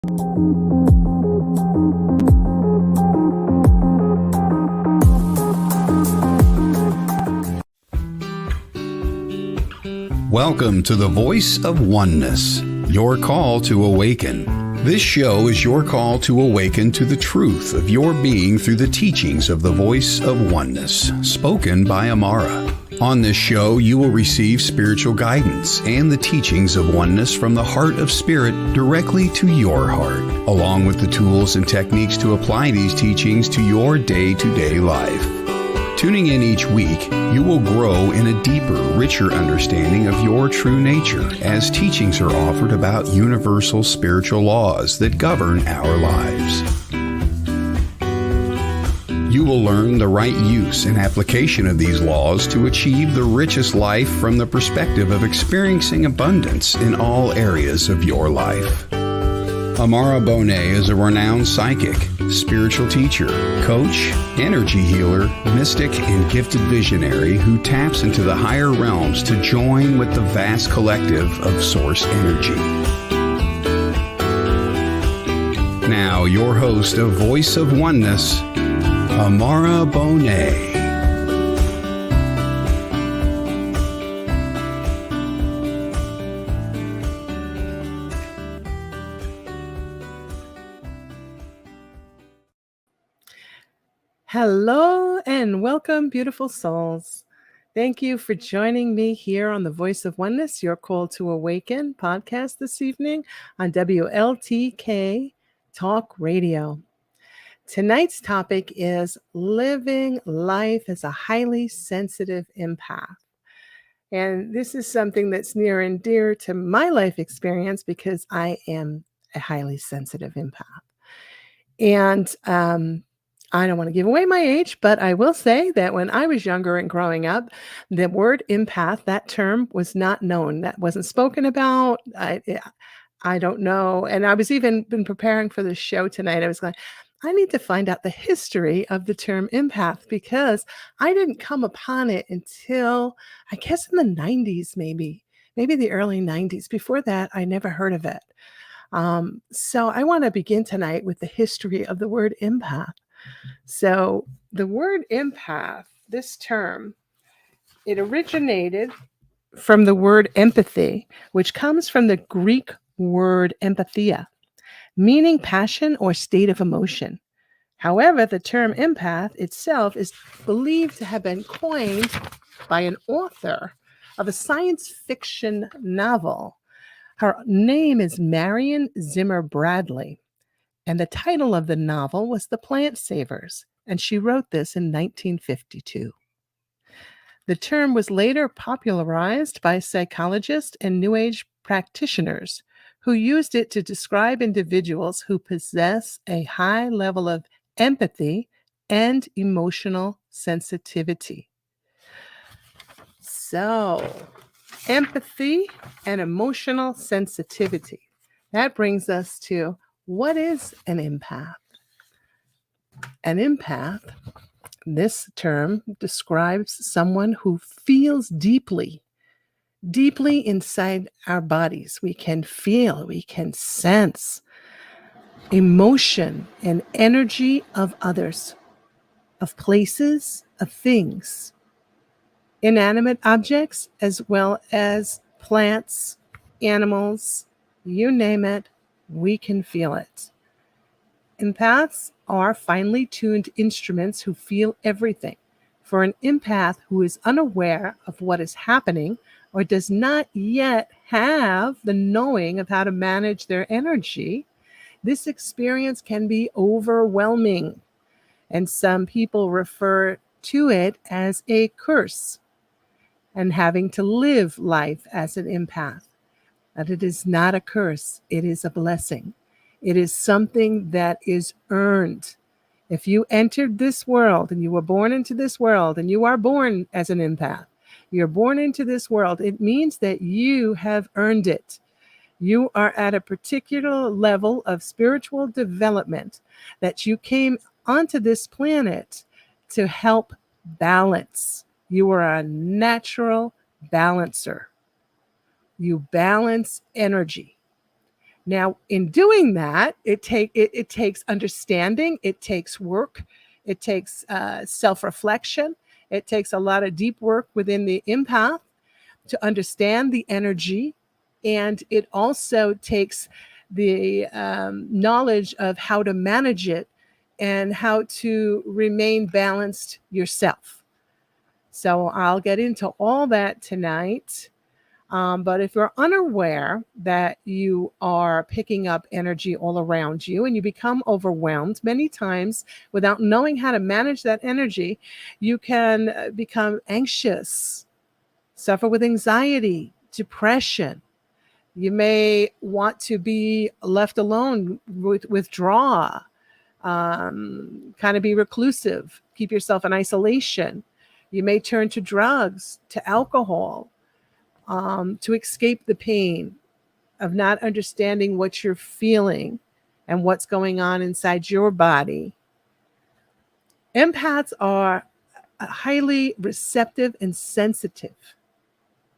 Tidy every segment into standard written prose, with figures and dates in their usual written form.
Welcome to the Voice of Oneness, your call to awaken. This show is your call to awaken to the truth of your being through the teachings of the Voice of Oneness, spoken by Amara. On this show, you will receive spiritual guidance and the teachings of oneness from the heart of spirit directly to your heart, along with the tools and techniques to apply these teachings to your day-to-day life. Tuning in each week, you will grow in a deeper, richer understanding of your true nature as teachings are offered about universal spiritual laws that govern our lives. You will learn the right use and application of these laws to achieve the richest life from the perspective of experiencing abundance in all areas of your life. Amara Bonet is a renowned psychic, spiritual teacher, coach, energy healer, mystic, and gifted visionary who taps into the higher realms to join with the vast collective of source energy. Now, your host of Voice of Oneness, Amara Bonet. Hello and welcome, beautiful souls. Thank you for joining me here on the Voice of Oneness, your call to awaken podcast this evening on WLTK Talk Radio. Tonight's topic is living life as a highly sensitive empath. And this is something that's near and dear to my life experience because I am a highly sensitive empath. And I don't want to give away my age, but I will say that when I was younger and growing up, the word empath, that term was not known. That wasn't spoken about. I don't know. And I was even been preparing for this show tonight. I was going, I need to find out the history of the term empath because I didn't come upon it until, I guess, in the 90s, maybe the early 90s. Before that, I never heard of it. So I want to begin tonight with the history of the word empath. So the word empath, this term, it originated from the word empathy, which comes from the Greek word empathia, meaning passion or state of emotion. However, the term empath itself is believed to have been coined by an author of a science fiction novel. Her name is Marion Zimmer Bradley. And the title of the novel was The Plant Savers, and she wrote this in 1952. The term was later popularized by psychologists and New Age practitioners who used it to describe individuals who possess a high level of empathy and emotional sensitivity. So, empathy and emotional sensitivity. That brings us to what is an empath? An empath, this term describes someone who feels deeply inside our bodies. We can feel, we can sense emotion and energy of others, of places, of things, inanimate objects, as well as plants, animals, you name it. We can feel it. Empaths are finely tuned instruments who feel everything. For an empath who is unaware of what is happening or does not yet have the knowing of how to manage their energy, this experience can be overwhelming. And some people refer to it as a curse and having to live life as an empath. That it is not a curse, it is a blessing. It is something that is earned. If you entered this world and you were born into this world and you are born as an empath, you're born into this world, it means that you have earned it. You are at a particular level of spiritual development that you came onto this planet to help balance. You are a natural balancer. You balance energy. Now, in doing that, it takes understanding, it takes work, it takes self-reflection, it takes a lot of deep work within the empath to understand the energy, and it also takes the knowledge of how to manage it and how to remain balanced yourself. So I'll get into all that tonight. But if you're unaware that you are picking up energy all around you and you become overwhelmed many times without knowing how to manage that energy, you can become anxious, suffer with anxiety, depression. You may want to be left alone, withdraw, kind of be reclusive, keep yourself in isolation. You may turn to drugs, to alcohol, to escape the pain of not understanding what you're feeling and what's going on inside your body. Empaths are highly receptive and sensitive.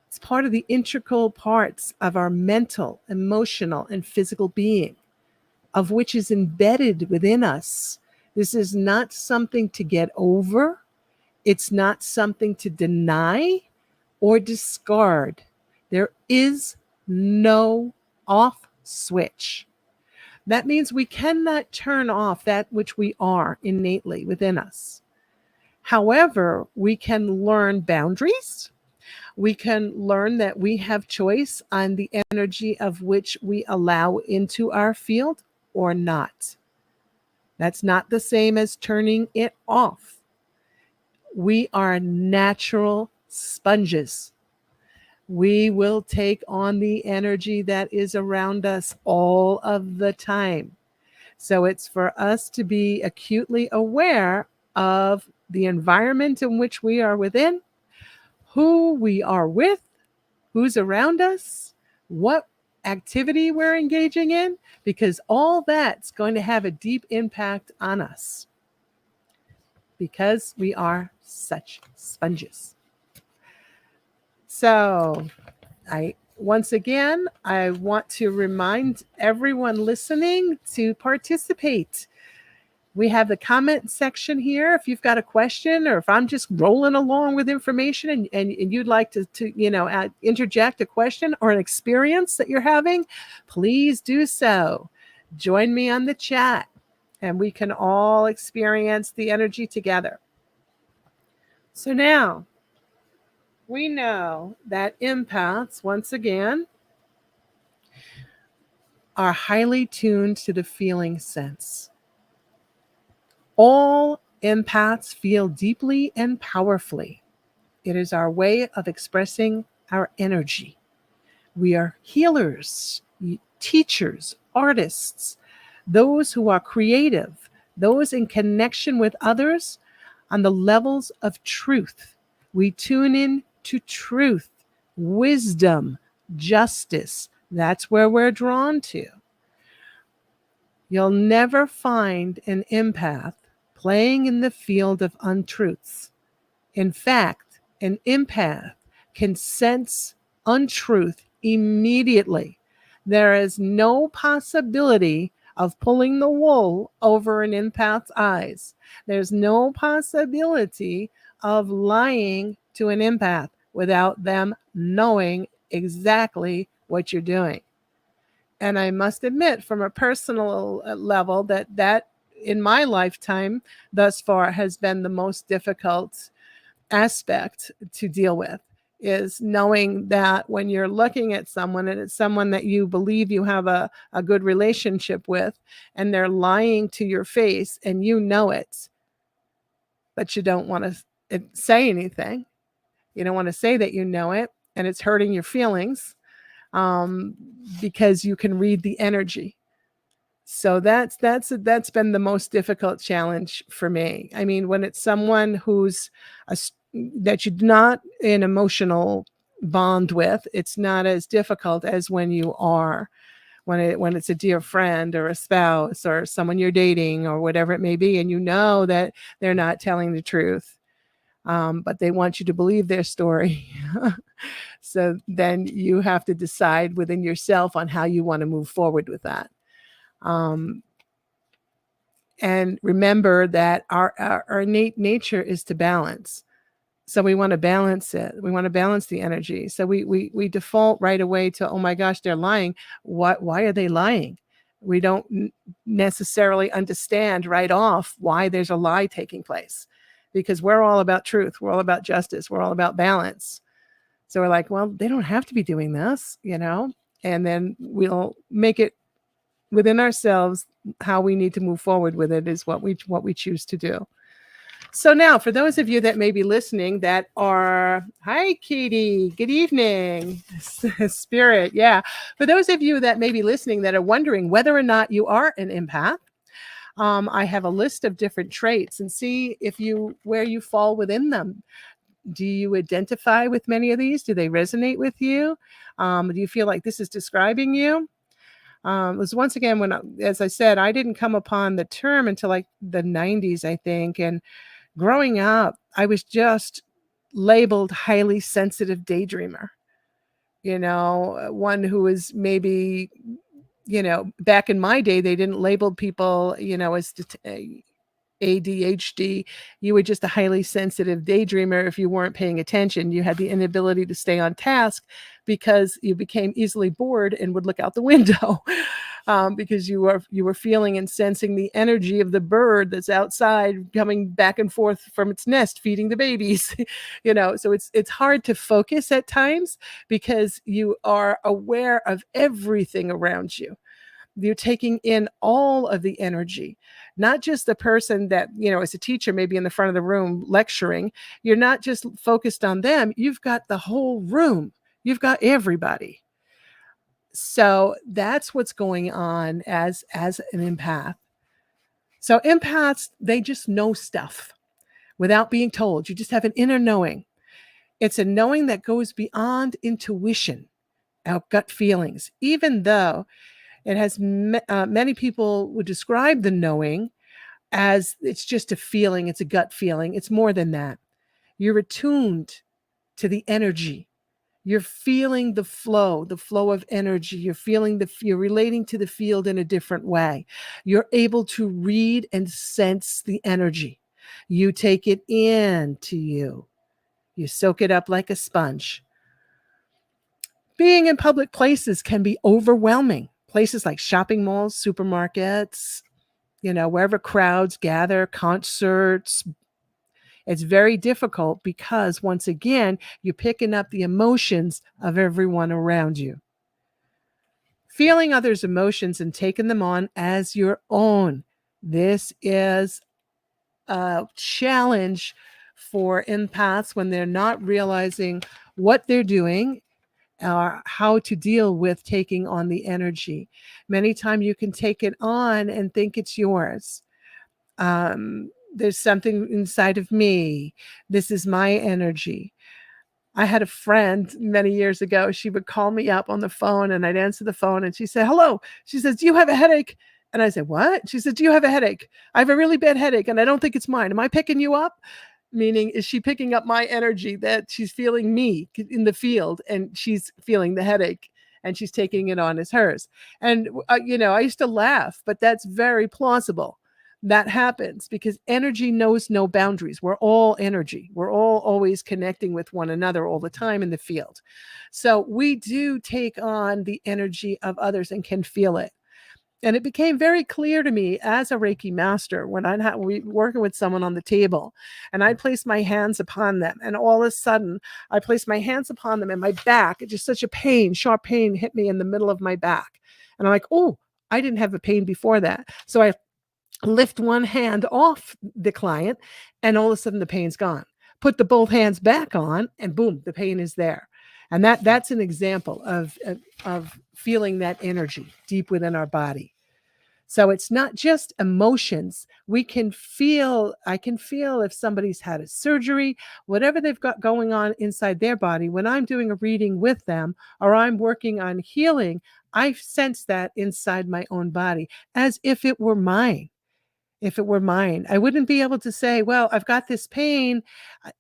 It's part of the integral parts of our mental, emotional, and physical being, of which is embedded within us. This is not something to get over. It's not something to deny or discard. There is no off switch. That means we cannot turn off that which we are innately within us. However, we can learn boundaries. We can learn that we have choice on the energy of which we allow into our field or not. That's not the same as turning it off. We are natural sponges. We will take on the energy that is around us all of the time. So it's for us to be acutely aware of the environment in which we are within, who we are with, who's around us, what activity we're engaging in, because all that's going to have a deep impact on us because we are such sponges. So once again, I want to remind everyone listening to participate. We have the comment section here. If you've got a question, or if I'm just rolling along with information and you'd like to interject a question or an experience that you're having, please do so. Join me on the chat and we can all experience the energy together. So now we know that empaths, once again, are highly tuned to the feeling sense. All empaths feel deeply and powerfully. It is our way of expressing our energy. We are healers, teachers, artists, those who are creative, those in connection with others on the levels of truth. We tune in to truth, wisdom, justice. That's where we're drawn to. You'll never find an empath playing in the field of untruths. In fact, an empath can sense untruth immediately. There is no possibility of pulling the wool over an empath's eyes. There's no possibility of lying to an empath without them knowing exactly what you're doing. And I must admit, from a personal level, that in my lifetime thus far has been the most difficult aspect to deal with, is knowing that when you're looking at someone and it's someone that you believe you have a good relationship with, and they're lying to your face and you know it, but you don't want to say anything. You don't want to say that you know it, and it's hurting your feelings because you can read the energy. So that's been the most difficult challenge for me. I mean, when it's someone who's that you're not an emotional bond with, it's not as difficult as when you are, when it's a dear friend or a spouse or someone you're dating or whatever it may be, and you know that they're not telling the truth, but they want you to believe their story. So then you have to decide within yourself on how you want to move forward with that. And remember that our innate nature is to balance. So we want to balance it. We want to balance the energy. So we default right away to, oh my gosh, they're lying. Why are they lying? We don't necessarily understand right off why there's a lie taking place, because we're all about truth. We're all about justice. We're all about balance. So we're like, well, they don't have to be doing this, and then we'll make it within ourselves how we need to move forward with it is what we choose to do. So now, for those of you that may be listening that are, hi, Katie, good evening, Spirit, yeah. For those of you that may be listening that are wondering whether or not you are an empath, I have a list of different traits and see where you fall within them. Do you identify with many of these? Do they resonate with you? Do you feel like this is describing you? It was once again as I said, I didn't come upon the term until like the 90s, I think, and growing up, I was just labeled highly sensitive daydreamer. One who was maybe, back in my day, they didn't label people, as ADHD. You were just a highly sensitive daydreamer. If you weren't paying attention, you had the inability to stay on task because you became easily bored and would look out the window. Because you were feeling and sensing the energy of the bird that's outside coming back and forth from its nest, feeding the babies, so it's hard to focus at times because you are aware of everything around you. You're taking in all of the energy, not just the person that, as a teacher, maybe in the front of the room lecturing. You're not just focused on them. You've got the whole room. You've got everybody. So that's what's going on as an empath. So empaths, they just know stuff without being told. You just have an inner knowing. It's a knowing that goes beyond intuition, our gut feelings, even though it has many people would describe the knowing as it's just a feeling. It's a gut feeling. It's more than that. You're attuned to the energy. You're feeling the flow of energy. You're relating to the field in a different way. You're able to read and sense the energy. You take it into you. You soak it up like a sponge. Being in public places can be overwhelming. Places like shopping malls, supermarkets, wherever crowds gather, concerts. It's very difficult because, once again, you're picking up the emotions of everyone around you. Feeling others' emotions and taking them on as your own. This is a challenge for empaths when they're not realizing what they're doing or how to deal with taking on the energy. Many times you can take it on and think it's yours. There's something inside of me. This is my energy. I had a friend many years ago. She would call me up on the phone and I'd answer the phone and she said, hello. She says, do you have a headache? And I said, what? She said, do you have a headache? I have a really bad headache and I don't think it's mine. Am I picking you up? Meaning, is she picking up my energy that she's feeling me in the field and she's feeling the headache and she's taking it on as hers? And, I used to laugh, but that's very plausible. That happens because energy knows no boundaries. We're all energy. We're all always connecting with one another all the time in the field. So we do take on the energy of others and can feel it. And it became very clear to me as a Reiki master when we working with someone on the table and I'd place my hands upon them. And all of a sudden I placed my hands upon them and my back, just such a pain, sharp pain hit me in the middle of my back. And I'm like, oh, I didn't have a pain before that. So I lift one hand off the client and all of a sudden the pain's gone. Put the both hands back on and boom, the pain is there. And that's an example of feeling that energy deep within our body. So it's not just emotions. I can feel if somebody's had a surgery, whatever they've got going on inside their body. When I'm doing a reading with them or I'm working on healing, I sense that inside my own body as if it were mine. if it were mine. I wouldn't be able to say, well, I've got this pain.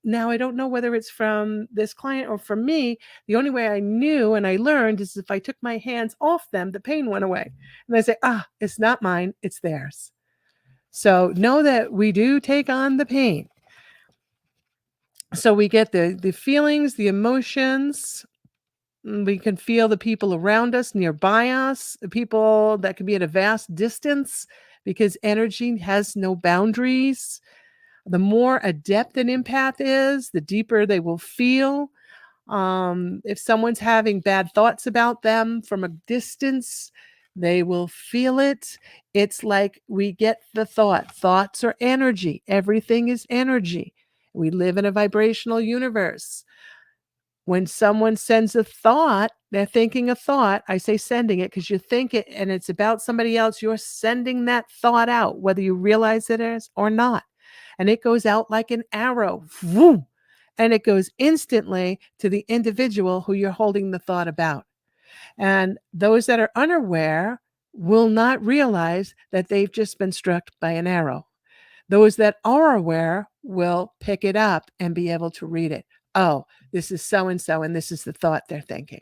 Now I don't know whether it's from this client or from me. The only way I knew and I learned is if I took my hands off them, the pain went away. And I say, it's not mine, it's theirs. So know that we do take on the pain. So we get the feelings, the emotions. We can feel the people around us, nearby us, the people that can be at a vast distance, because energy has no boundaries. The more adept an empath is, the deeper they will feel. If someone's having bad thoughts about them from a distance, they will feel it. It's like we get the thought. Thoughts are energy. Everything is energy. We live in a vibrational universe. When someone sends a thought, they're thinking a thought. I say sending it because you think it and it's about somebody else. You're sending that thought out, whether you realize it is or not. And it goes out like an arrow. Vroom, and it goes instantly to the individual who you're holding the thought about. And those that are unaware will not realize that they've just been struck by an arrow. Those that are aware will pick it up and be able to read it. Oh, this is so-and-so, and this is the thought they're thinking.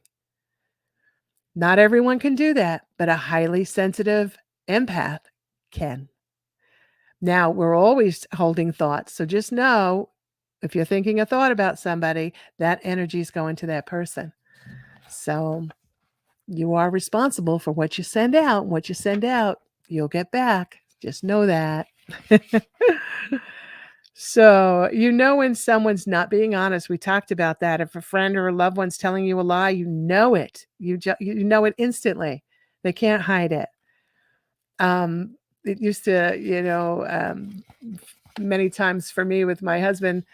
Not everyone can do that, but a highly sensitive empath can. Now, we're always holding thoughts. So just know, if you're thinking a thought about somebody, that energy is going to that person. So you are responsible for what you send out. What you send out, you'll get back. Just know that. So, when someone's not being honest, we talked about that. If a friend or a loved one's telling you a lie, you know it. You know it instantly. They can't hide it. It used to, many times for me with my husband,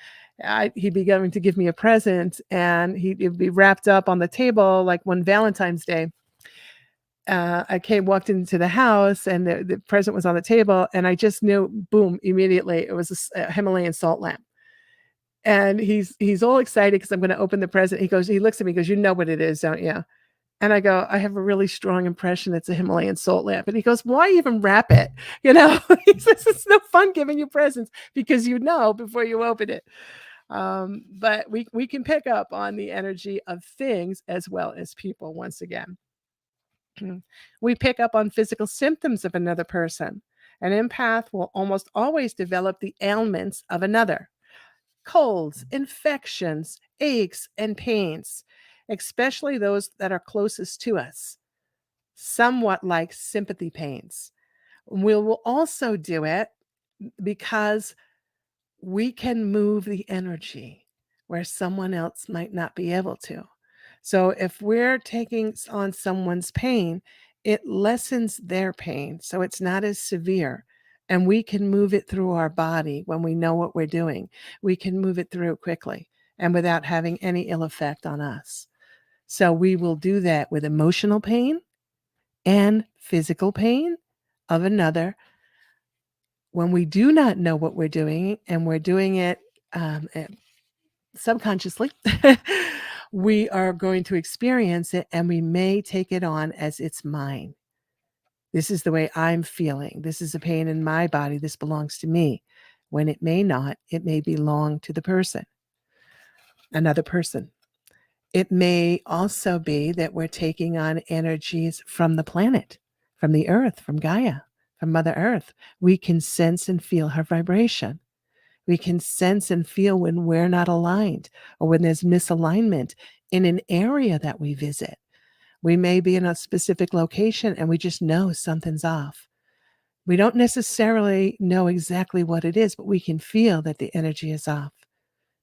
he'd be going to give me a present and it'd be wrapped up on the table like one Valentine's Day. I walked into the house and the present was on the table and I just knew, boom, immediately it was a Himalayan salt lamp. And he's all excited because I'm going to open the present. He looks at me, he goes, you know what it is, don't you? And I go, I have a really strong impression it's a Himalayan salt lamp. And he goes, why even wrap it? He says, it's no fun giving you presents because you know before you open it. But we can pick up on the energy of things as well as people once again. We pick up on physical symptoms of another person. An empath will almost always develop the ailments of another. Colds, infections, aches, and pains, especially those that are closest to us, somewhat like sympathy pains. We will also do it because we can move the energy where someone else might not be able to. So if we're taking on someone's pain, it lessens their pain. So it's not as severe. And we can move it through our body when we know what we're doing. We can move it through quickly and without having any ill effect on us. So we will do that with emotional pain and physical pain of another. When we do not know what we're doing and we're doing it subconsciously, we are going to experience it and we may take it on as it's mine. This is the way I'm feeling. This is a pain in my body. This belongs to me. When it may not, it may belong to the person, another person. It may also be that we're taking on energies from the planet, from the earth, from Gaia, from Mother Earth. We can sense and feel her vibration. We can sense and feel when we're not aligned or when there's misalignment in an area that we visit. We may be in a specific location and we just know something's off. We don't necessarily know exactly what it is, but we can feel that the energy is off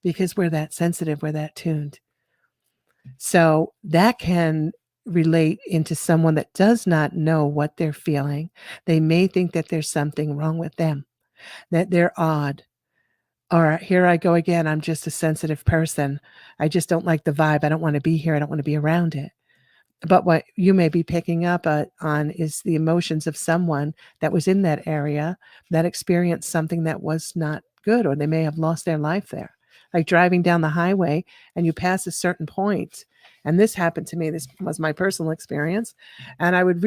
because we're that sensitive, we're that tuned. So that can relate into someone that does not know what they're feeling. They may think that there's something wrong with them, that they're odd. Or here I go again. I'm just a sensitive person. I just don't like the vibe. I don't want to be here. I don't want to be around it. But what you may be picking up on is the emotions of someone that was in that area that experienced something that was not good, or they may have lost their life there. Like driving down the highway and you pass a certain point. And this happened to me. This was my personal experience. And I would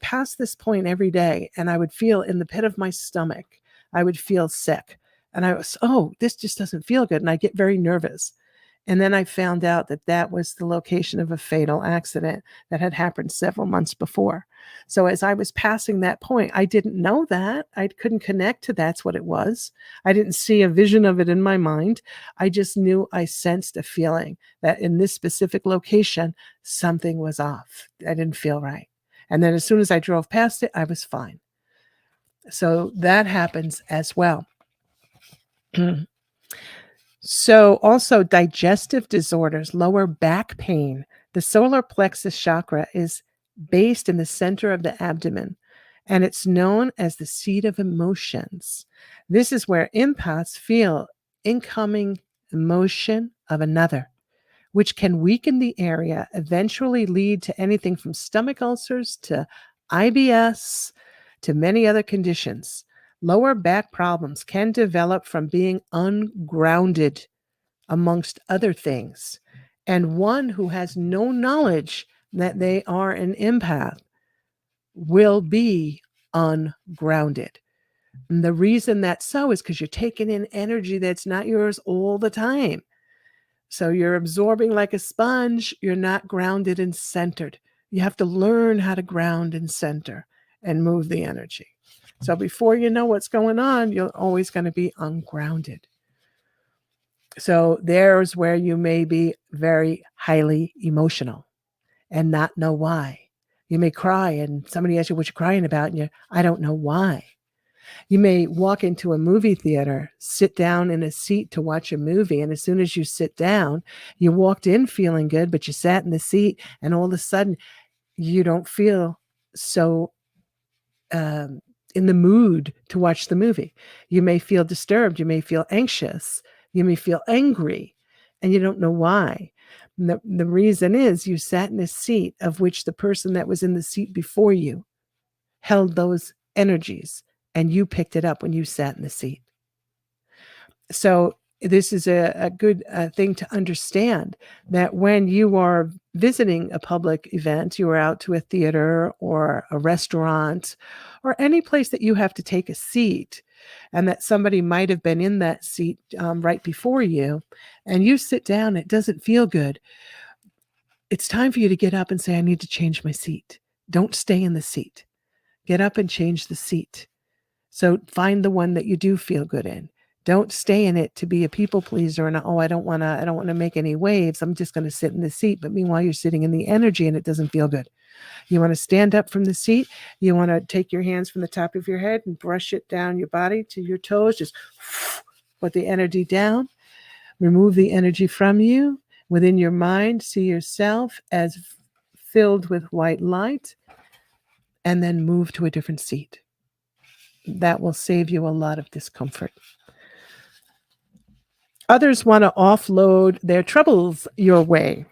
pass this point every day and I would feel in the pit of my stomach I would feel sick. And I was, oh, this just doesn't feel good. And I get very nervous. And then I found out that that was the location of a fatal accident that had happened several months before. So as I was passing that point, I didn't know that. I couldn't connect to that's what it was. I didn't see a vision of it in my mind. I just knew I sensed a feeling that in this specific location, something was off. I didn't feel right. And then as soon as I drove past it, I was fine. So that happens as well. So also digestive disorders, lower back pain. The solar plexus chakra is based in the center of the abdomen, and it's known as the seat of emotions. This is where empaths feel incoming emotion of another, which can weaken the area, eventually lead to anything from stomach ulcers to IBS to many other conditions. Lower back problems can develop from being ungrounded, amongst other things. And one who has no knowledge that they are an empath will be ungrounded. And the reason that's so is because you're taking in energy that's not yours all the time. So you're absorbing like a sponge. You're not grounded and centered. You have to learn how to ground and center and move the energy. So before you know what's going on, you're always going to be ungrounded. So there's where you may be very highly emotional and not know why. You may cry and somebody asks you what you're crying about and I don't know why. You may walk into a movie theater, sit down in a seat to watch a movie, and as soon as you sit down, you walked in feeling good, but you sat in the seat and all of a sudden you don't feel so in the mood to watch the movie. You may feel disturbed. You may feel anxious. You may feel angry, and you don't know why. And the reason is you sat in a seat of which the person that was in the seat before you held those energies, and you picked it up when you sat in the seat. So this is a good thing to understand, that when you are visiting a public event, you are out to a theater or a restaurant or any place that you have to take a seat, and that somebody might have been in that seat right before you, and you sit down, it doesn't feel good. It's time for you to get up and say, I need to change my seat. Don't stay in the seat. Get up and change the seat. So find the one that you do feel good in. Don't stay in it to be a people pleaser and I don't want to make any waves. I'm just going to sit in the seat. But meanwhile, you're sitting in the energy and it doesn't feel good. You want to stand up from the seat. You want to take your hands from the top of your head and brush it down your body to your toes. Just put the energy down. Remove the energy from you. Within your mind, see yourself as filled with white light, and then move to a different seat. That will save you a lot of discomfort. Others want to offload their troubles your way,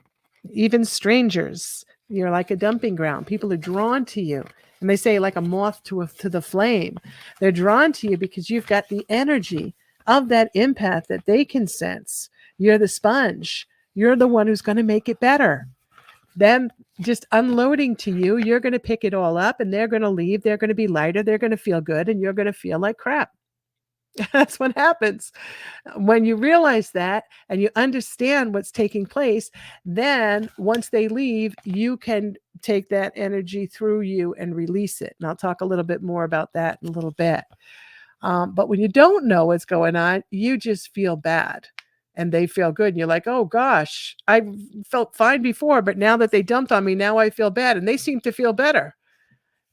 even strangers. You're like a dumping ground. People are drawn to you. And they say like a moth to the flame. They're drawn to you because you've got the energy of that empath that they can sense. You're the sponge. You're the one who's going to make it better. Them just unloading to you, you're going to pick it all up and they're going to leave. They're going to be lighter. They're going to feel good and you're going to feel like crap. That's what happens. When you realize that and you understand what's taking place, then once they leave, you can take that energy through you and release it. And I'll talk a little bit more about that in a little bit. But when you don't know what's going on, you just feel bad. And they feel good. And you're like, oh gosh, I felt fine before, but now that they dumped on me, now I feel bad. And they seem to feel better,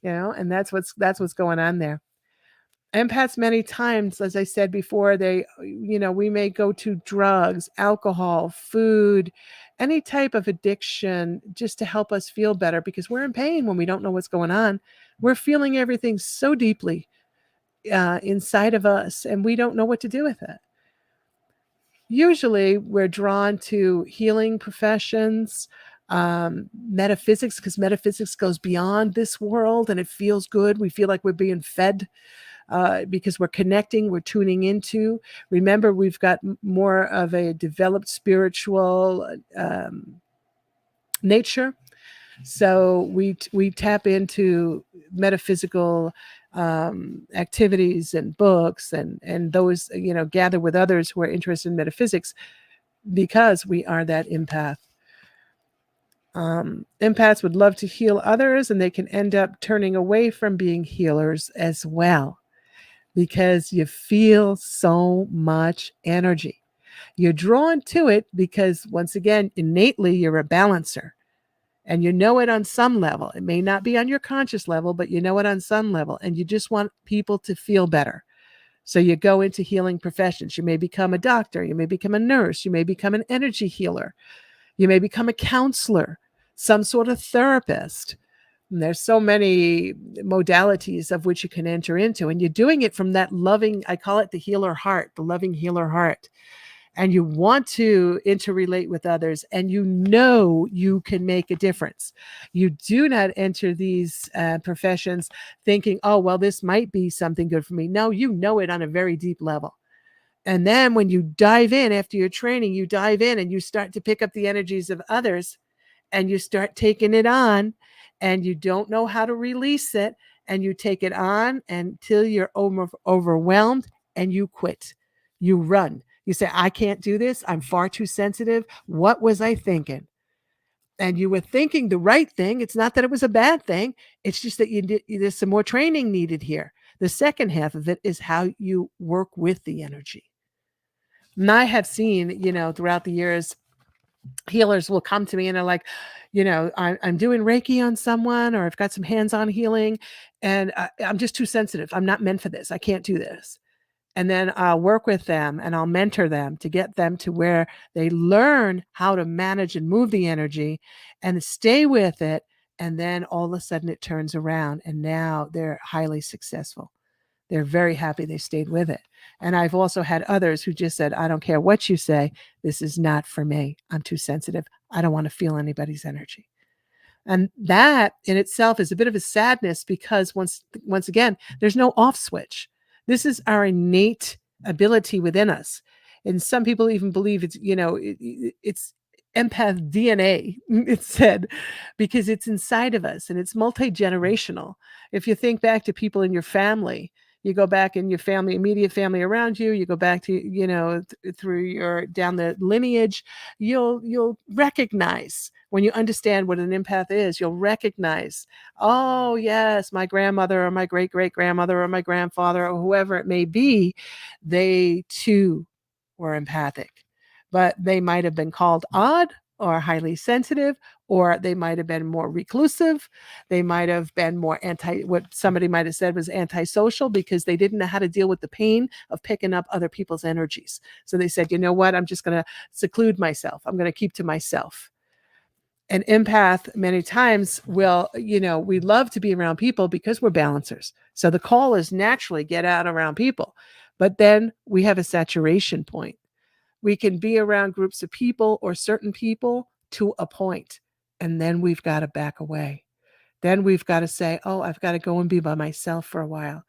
and that's what's going on there. Empaths, many times, as I said before, we may go to drugs, alcohol, food, any type of addiction just to help us feel better because we're in pain when we don't know what's going on. We're feeling everything so deeply inside of us and we don't know what to do with it. Usually we're drawn to healing professions, metaphysics, because metaphysics goes beyond this world and it feels good. We feel like we're being fed because we're connecting, we're tuning into. Remember, we've got more of a developed spiritual nature. So we tap into metaphysical activities and books and those, gather with others who are interested in metaphysics because we are that empath. Empaths would love to heal others, and they can end up turning away from being healers as well because you feel so much energy. You're drawn to it because, once again, innately, you're a balancer. And you know it on some level. It may not be on your conscious level, but you know it on some level. And you just want people to feel better. So you go into healing professions. You may become a doctor. You may become a nurse. You may become an energy healer. You may become a counselor, some sort of therapist. And there's so many modalities of which you can enter into. And you're doing it from that loving, I call it the healer heart, the loving healer heart. And you want to interrelate with others, and you can make a difference. You do not enter these professions thinking, oh, well, this might be something good for me. No, you know it on a very deep level. And then when you dive in after your training, you dive in and you start to pick up the energies of others, and you start taking it on, and you don't know how to release it, and you take it on until you're overwhelmed, and you quit. You run. You say, I can't do this. I'm far too sensitive. What was I thinking? And you were thinking the right thing. It's not that it was a bad thing. It's just that there's some more training needed here. The second half of it is how you work with the energy. And I have seen, throughout the years, healers will come to me and they're like, I'm doing Reiki on someone, or I've got some hands-on healing, and I'm just too sensitive. I'm not meant for this. I can't do this. And then I'll work with them and I'll mentor them to get them to where they learn how to manage and move the energy and stay with it. And then all of a sudden it turns around, and now they're highly successful. They're very happy they stayed with it. And I've also had others who just said, I don't care what you say. This is not for me. I'm too sensitive. I don't want to feel anybody's energy. And that in itself is a bit of a sadness because once again, there's no off switch. This is our innate ability within us. And some people even believe it's, it's empath DNA, it's said, because it's inside of us and it's multi-generational. If you think back to people in your family, you go back in your family, immediate family around you, you go back to, through your down the lineage, you'll recognize when you understand what an empath is, you'll recognize, oh yes, my grandmother or my great-great-grandmother or my grandfather or whoever it may be, they too were empathic, but they might have been called odd or highly sensitive, or they might have been more reclusive. They might have been more what somebody might have said was antisocial because they didn't know how to deal with the pain of picking up other people's energies. So they said, you know what, I'm just going to seclude myself. I'm going to keep to myself. An empath many times will, we love to be around people because we're balancers. So the call is naturally get out around people, but then we have a saturation point. We can be around groups of people or certain people to a point, and then we've got to back away. Then we've got to say, oh, I've got to go and be by myself for a while.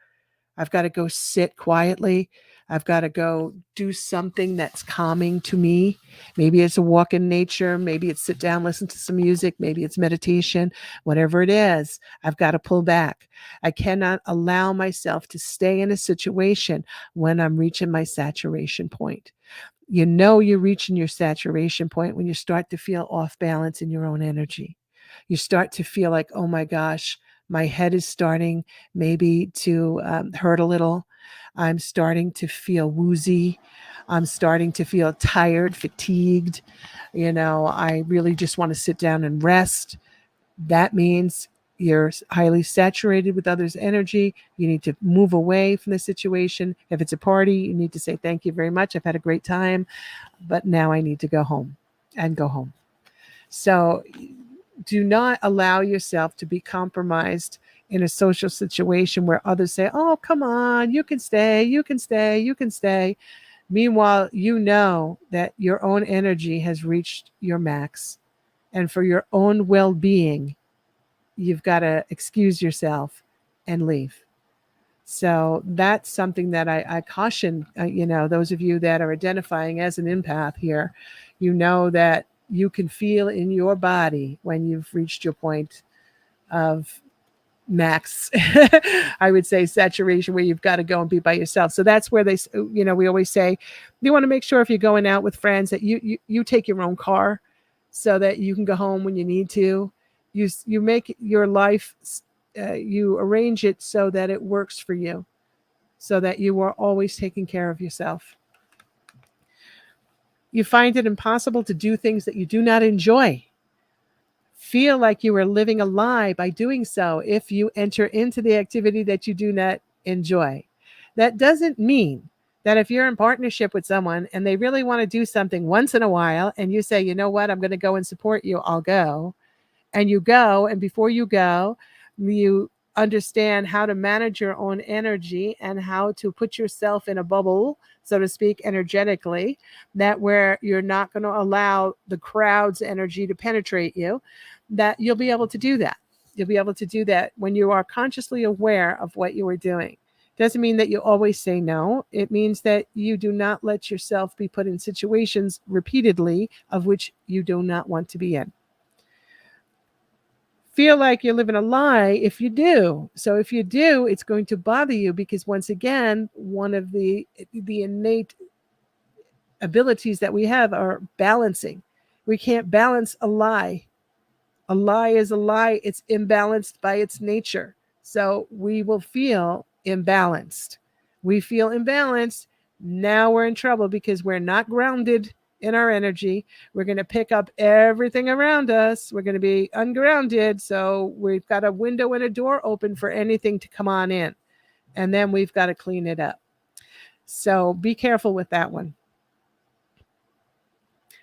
I've got to go sit quietly. I've got to go do something that's calming to me. Maybe it's a walk in nature. Maybe it's sit down, listen to some music. Maybe it's meditation. Whatever it is, I've got to pull back. I cannot allow myself to stay in a situation when I'm reaching my saturation point. You're reaching your saturation point when you start to feel off balance in your own energy. You start to feel like, oh my gosh, my head is starting maybe to hurt a little. I'm starting to feel woozy. I'm starting to feel tired, fatigued. I really just want to sit down and rest. That means you're highly saturated with others' energy. You need to move away from the situation. If it's a party, you need to say, thank you very much. I've had a great time, but now I need to go home and go home. So do not allow yourself to be compromised in a social situation where others say, oh, come on, you can stay, you can stay, you can stay. Meanwhile, you know that your own energy has reached your max. And for your own well-being, you've got to excuse yourself and leave. So that's something that I caution, those of you that are identifying as an empath here, that you can feel in your body when you've reached your point of max, I would say, saturation where you've got to go and be by yourself. So that's where we always say, you want to make sure if you're going out with friends that you take your own car so that you can go home when you need to. You make your life, you arrange it so that it works for you, so that you are always taking care of yourself. You find it impossible to do things that you do not enjoy. Feel like you are living a lie by doing so if you enter into the activity that you do not enjoy. That doesn't mean that if you're in partnership with someone and they really want to do something once in a while and you say, you know what, I'm going to go and support you, I'll go. And you go, and before you go, you understand how to manage your own energy and how to put yourself in a bubble, so to speak, energetically, that where you're not going to allow the crowd's energy to penetrate you, that you'll be able to do that. You'll be able to do that when you are consciously aware of what you are doing. Doesn't mean that you always say no. It means that you do not let yourself be put in situations repeatedly of which you do not want to be in. Feel like you're living a lie if you do. So if you do, it's going to bother you because, once again, one of the innate abilities that we have are balancing. We can't balance a lie. A lie is a lie. It's imbalanced by its nature. So we will feel imbalanced. We feel imbalanced. Now we're in trouble because we're not grounded in our energy. We're going to pick up everything around us. We're going to be ungrounded. So we've got a window and a door open for anything to come on in. And then we've got to clean it up. So be careful with that one.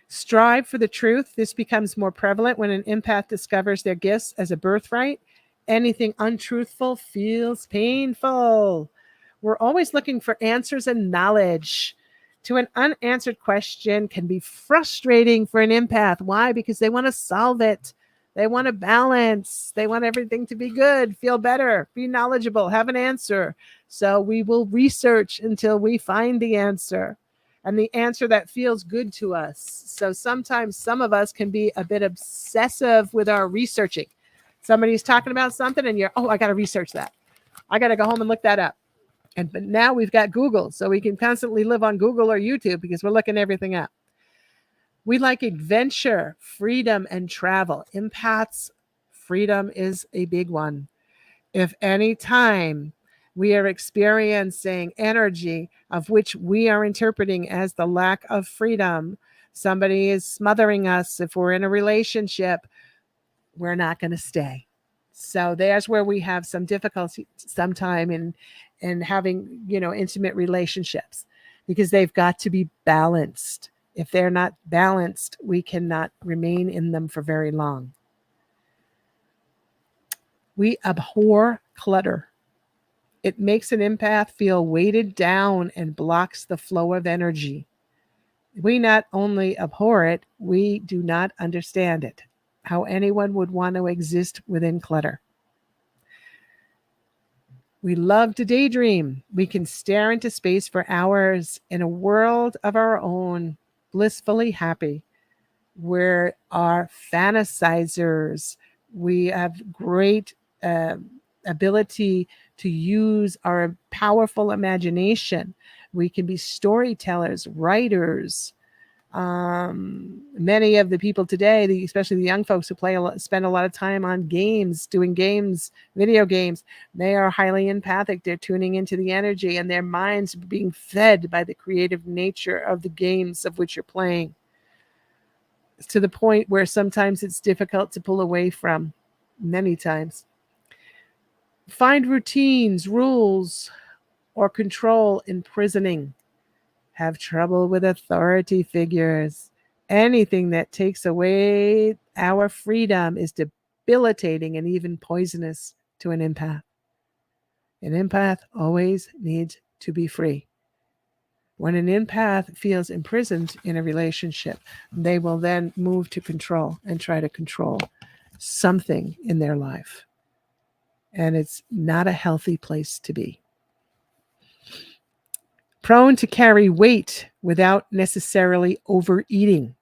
Strive for the truth. This becomes more prevalent when an empath discovers their gifts as a birthright. Anything untruthful feels painful. We're always looking for answers and knowledge. To an unanswered question can be frustrating for an empath. Why? Because they want to solve it. They want to balance. They want everything to be good, feel better, be knowledgeable, have an answer. So we will research until we find the answer, and the answer that feels good to us. So sometimes some of us can be a bit obsessive with our researching. Somebody's talking about something and you're, I got to research that. I got to go home and look that up. But now we've got Google, so we can constantly live on Google or YouTube because we're looking everything up. We like adventure, freedom, and travel. Empaths, freedom is a big one. If any time we are experiencing energy of which we are interpreting as the lack of freedom, somebody is smothering us, if we're in a relationship, we're not going to stay. So there's where we have some difficulty sometime in having, intimate relationships, because they've got to be balanced. If they're not balanced, we cannot remain in them for very long. We abhor clutter. It makes an empath feel weighted down and blocks the flow of energy. We not only abhor it, we do not understand it. How anyone would want to exist within clutter. We love to daydream. We can stare into space for hours in a world of our own, blissfully happy. We are fantasizers. We have great ability to use our powerful imagination. We can be storytellers, writers. Many of the people today, especially the young folks who spend a lot of time on games, doing games, video games, they are highly empathic. They're tuning into the energy, and their minds are being fed by the creative nature of the games of which you're playing, to the point where sometimes it's difficult to pull away from, many times. Find routines, rules, or control imprisoning. Have trouble with authority figures. Anything that takes away our freedom is debilitating and even poisonous to an empath. An empath always needs to be free. When an empath feels imprisoned in a relationship, they will then move to control and try to control something in their life. And it's not a healthy place to be. Prone to carry weight without necessarily overeating.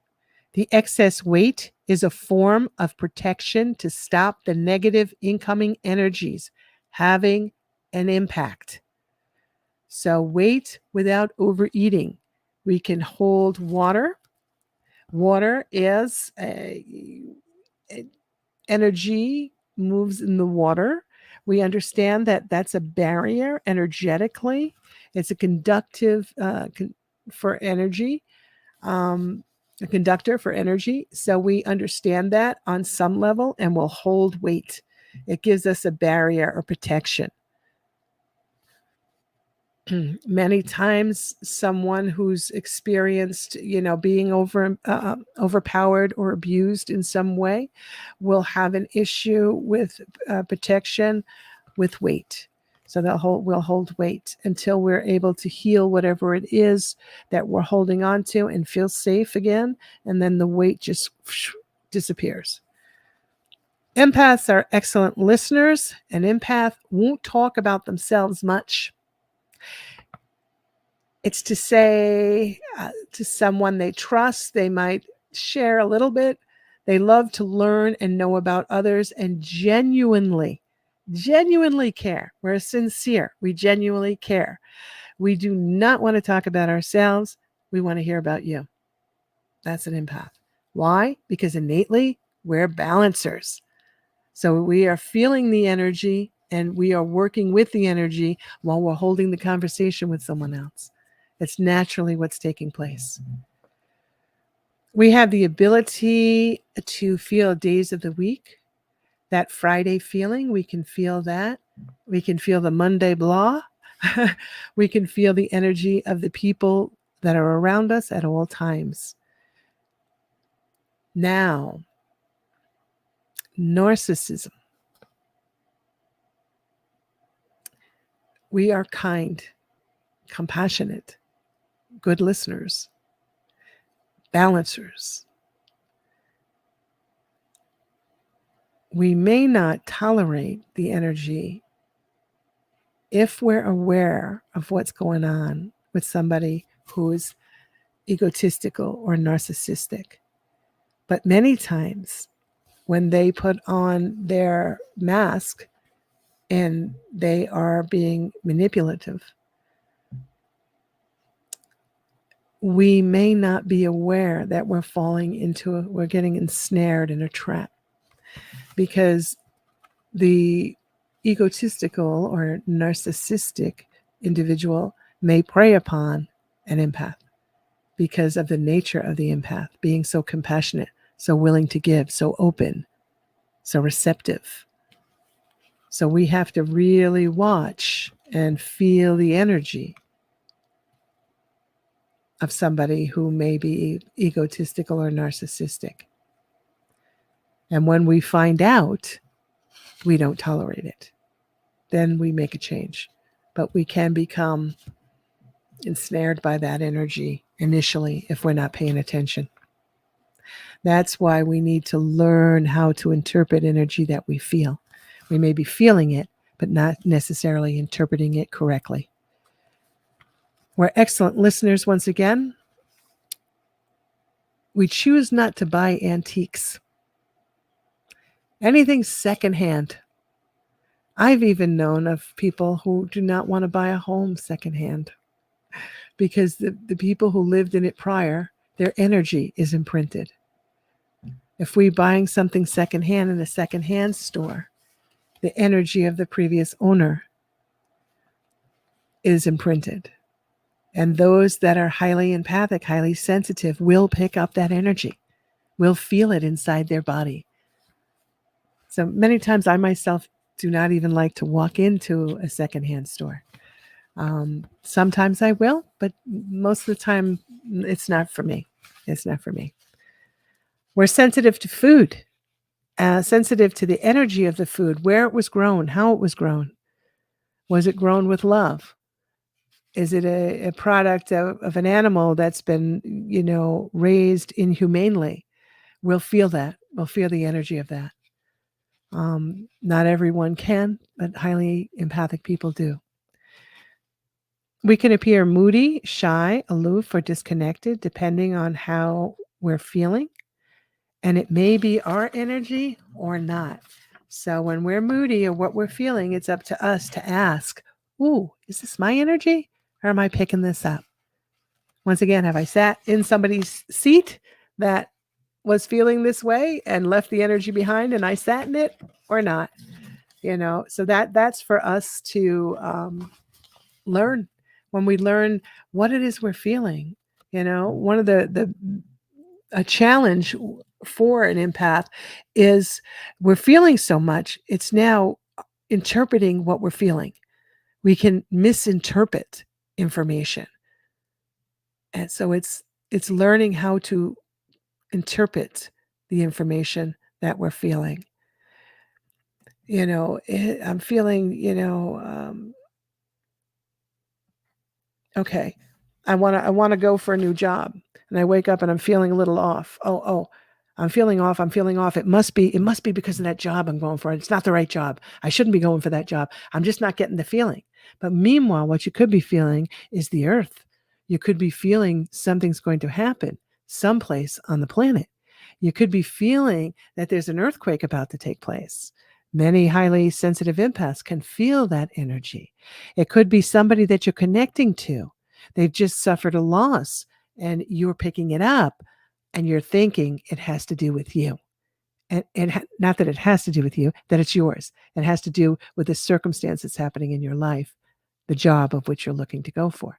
The excess weight is a form of protection to stop the negative incoming energies having an impact. So wait without overeating. We can hold water. Water is energy moves in the water. We understand that that's a barrier energetically. It's a conductive for energy, a conductor for energy. So we understand that on some level and will hold weight. It gives us a barrier or protection. Many times someone who's experienced, being overpowered or abused in some way will have an issue with protection with weight. So we'll hold weight until we're able to heal whatever it is that we're holding on to and feel safe again. And then the weight just disappears. Empaths are excellent listeners. An empath won't talk about themselves much. It's to say to someone they trust, they might share a little bit. They love to learn and know about others and genuinely care. We're sincere. We genuinely care. We do not want to talk about ourselves. We want to hear about you. That's an empath. Why? Because innately, we're balancers. So we are feeling the energy and we are working with the energy while we're holding the conversation with someone else. It's naturally what's taking place. We have the ability to feel days of the week. That Friday feeling, we can feel that. We can feel the Monday blah. We can feel the energy of the people that are around us at all times. Now, narcissism. We are kind, compassionate, good listeners, balancers. We may not tolerate the energy if we're aware of what's going on with somebody who is egotistical or narcissistic. But many times when they put on their mask and they are being manipulative, we may not be aware that we're getting ensnared in a trap, because the egotistical or narcissistic individual may prey upon an empath because of the nature of the empath being so compassionate, so willing to give, so open, so receptive. So we have to really watch and feel the energy of somebody who may be egotistical or narcissistic. And when we find out, we don't tolerate it. Then we make a change. But we can become ensnared by that energy initially if we're not paying attention. That's why we need to learn how to interpret energy that we feel. We may be feeling it, but not necessarily interpreting it correctly. We're excellent listeners once again. We choose not to buy antiques. Anything secondhand. I've even known of people who do not want to buy a home secondhand because the people who lived in it prior, their energy is imprinted. If we're buying something secondhand in a secondhand store, the energy of the previous owner is imprinted. And those that are highly empathic, highly sensitive, will pick up that energy, will feel it inside their body. So many times I myself do not even like to walk into a secondhand store. Sometimes I will, but most of the time it's not for me. It's not for me. We're sensitive to food, sensitive to the energy of the food, where it was grown, how it was grown. Was it grown with love? Is it a product of an animal that's been, raised inhumanely? We'll feel that. We'll feel the energy of that. Not everyone can, but highly empathic people do. We can appear moody, shy, aloof, or disconnected, depending on how we're feeling. And it may be our energy or not. So when we're moody or what we're feeling, it's up to us to ask, ooh, is this my energy or am I picking this up? Once again, have I sat in somebody's seat that was feeling this way and left the energy behind and I sat in it or not? So that's for us to learn. When we learn what it is we're feeling, one of a challenge for an empath is we're feeling so much. It's now interpreting what we're feeling. We can misinterpret information. And so it's learning how to interpret the information that we're feeling. I'm feeling, okay, I want to go for a new job, and I wake up and I'm feeling a little off. Oh, I'm feeling off. It must be because of that job I'm going for. It's not the right job. I shouldn't be going for that job. I'm just not getting the feeling. But meanwhile, what you could be feeling is the earth. You could be feeling something's going to happen someplace on the planet. You could be feeling that there's an earthquake about to take place. Many highly sensitive empaths can feel that energy. It could be somebody that you're connecting to. They've just suffered a loss and you're picking it up and you're thinking it has to do with you. And not that it has to do with you, that it's yours. It has to do with the circumstance that's happening in your life, the job of which you're looking to go for.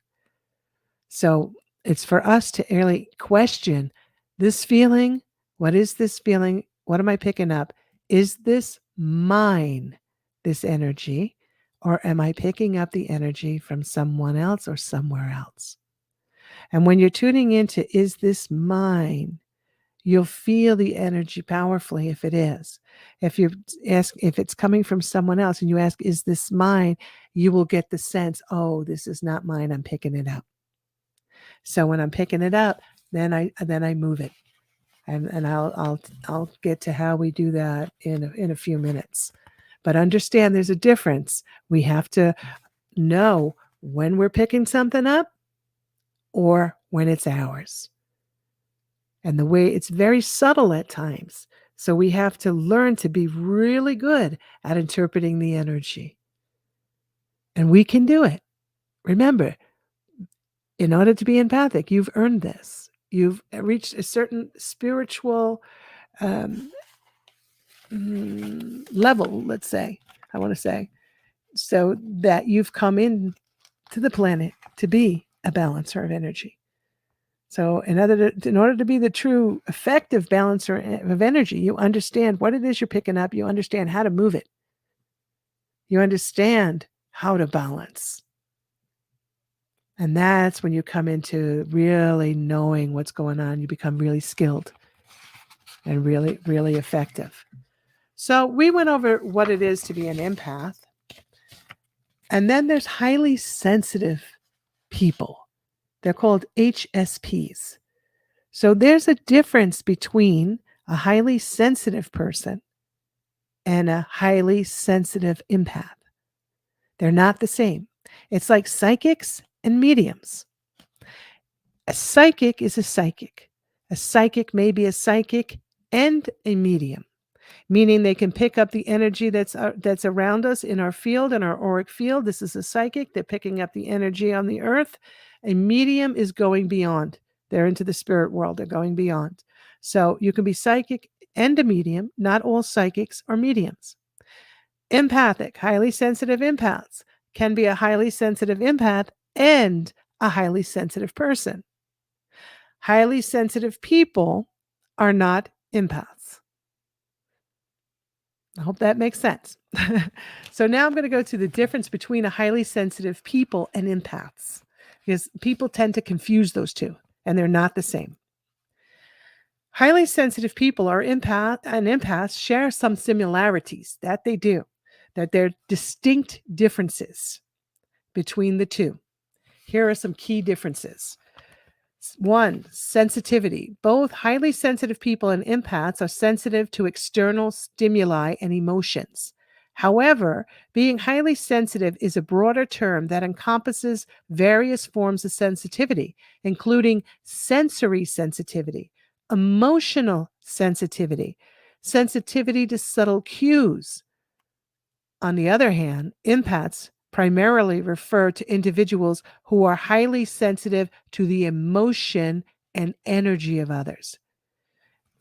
So it's for us to really question this feeling. What is this feeling? What am I picking up? Is this mine, this energy, or am I picking up the energy from someone else or somewhere else? And when you're tuning into, is this mine? You'll feel the energy powerfully if it is. If you ask if it's coming from someone else and you ask, is this mine? You will get the sense, oh, this is not mine. I'm picking it up. So when I'm picking it up, then I move it. And I'll get to how we do that in a few minutes. But understand there's a difference. We have to know when we're picking something up or when it's ours. And the way it's very subtle at times. So we have to learn to be really good at interpreting the energy. And we can do it. Remember, in order to be empathic, you've earned this. You've reached a certain spiritual level, let's say, so that you've come in to the planet to be a balancer of energy. So in order to be the true effective balancer of energy, you understand what it is you're picking up. You understand how to move it. You understand how to balance. And that's when you come into really knowing what's going on. You become really skilled and really, really effective. So we went over what it is to be an empath. And then there's highly sensitive people. They're called HSPs. So there's a difference between a highly sensitive person and a highly sensitive empath. They're not the same. It's like psychics and mediums. A psychic is a psychic. A psychic may be a psychic and a medium, meaning they can pick up the energy that's around us in our field, in our auric field. This is a psychic. They're picking up the energy on the earth. A medium is going beyond. They're into the spirit world. They're going beyond. So you can be psychic and a medium. Not all psychics are mediums. Empathic, highly sensitive empaths can be a highly sensitive empath and a highly sensitive person. Highly sensitive people are not empaths. I hope that makes sense. So now I'm going to go to the difference between a highly sensitive people and empaths, because people tend to confuse those two, and they're not the same. Highly sensitive people and empaths share some similarities that they do, that there are distinct differences between the two. Here are some key differences. 1, sensitivity. Both highly sensitive people and empaths are sensitive to external stimuli and emotions. However, being highly sensitive is a broader term that encompasses various forms of sensitivity, including sensory sensitivity, emotional sensitivity, sensitivity to subtle cues. On the other hand, empaths primarily refer to individuals who are highly sensitive to the emotion and energy of others.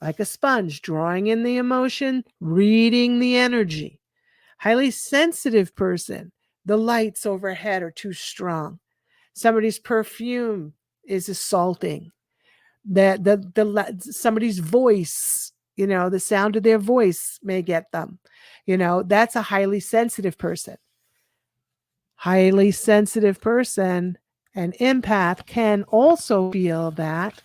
Like a sponge, drawing in the emotion, reading the energy. Highly sensitive person, the lights overhead are too strong. Somebody's perfume is assaulting. Somebody's voice, the sound of their voice may get them. That's a highly sensitive person. Highly sensitive person, an empath can also feel that.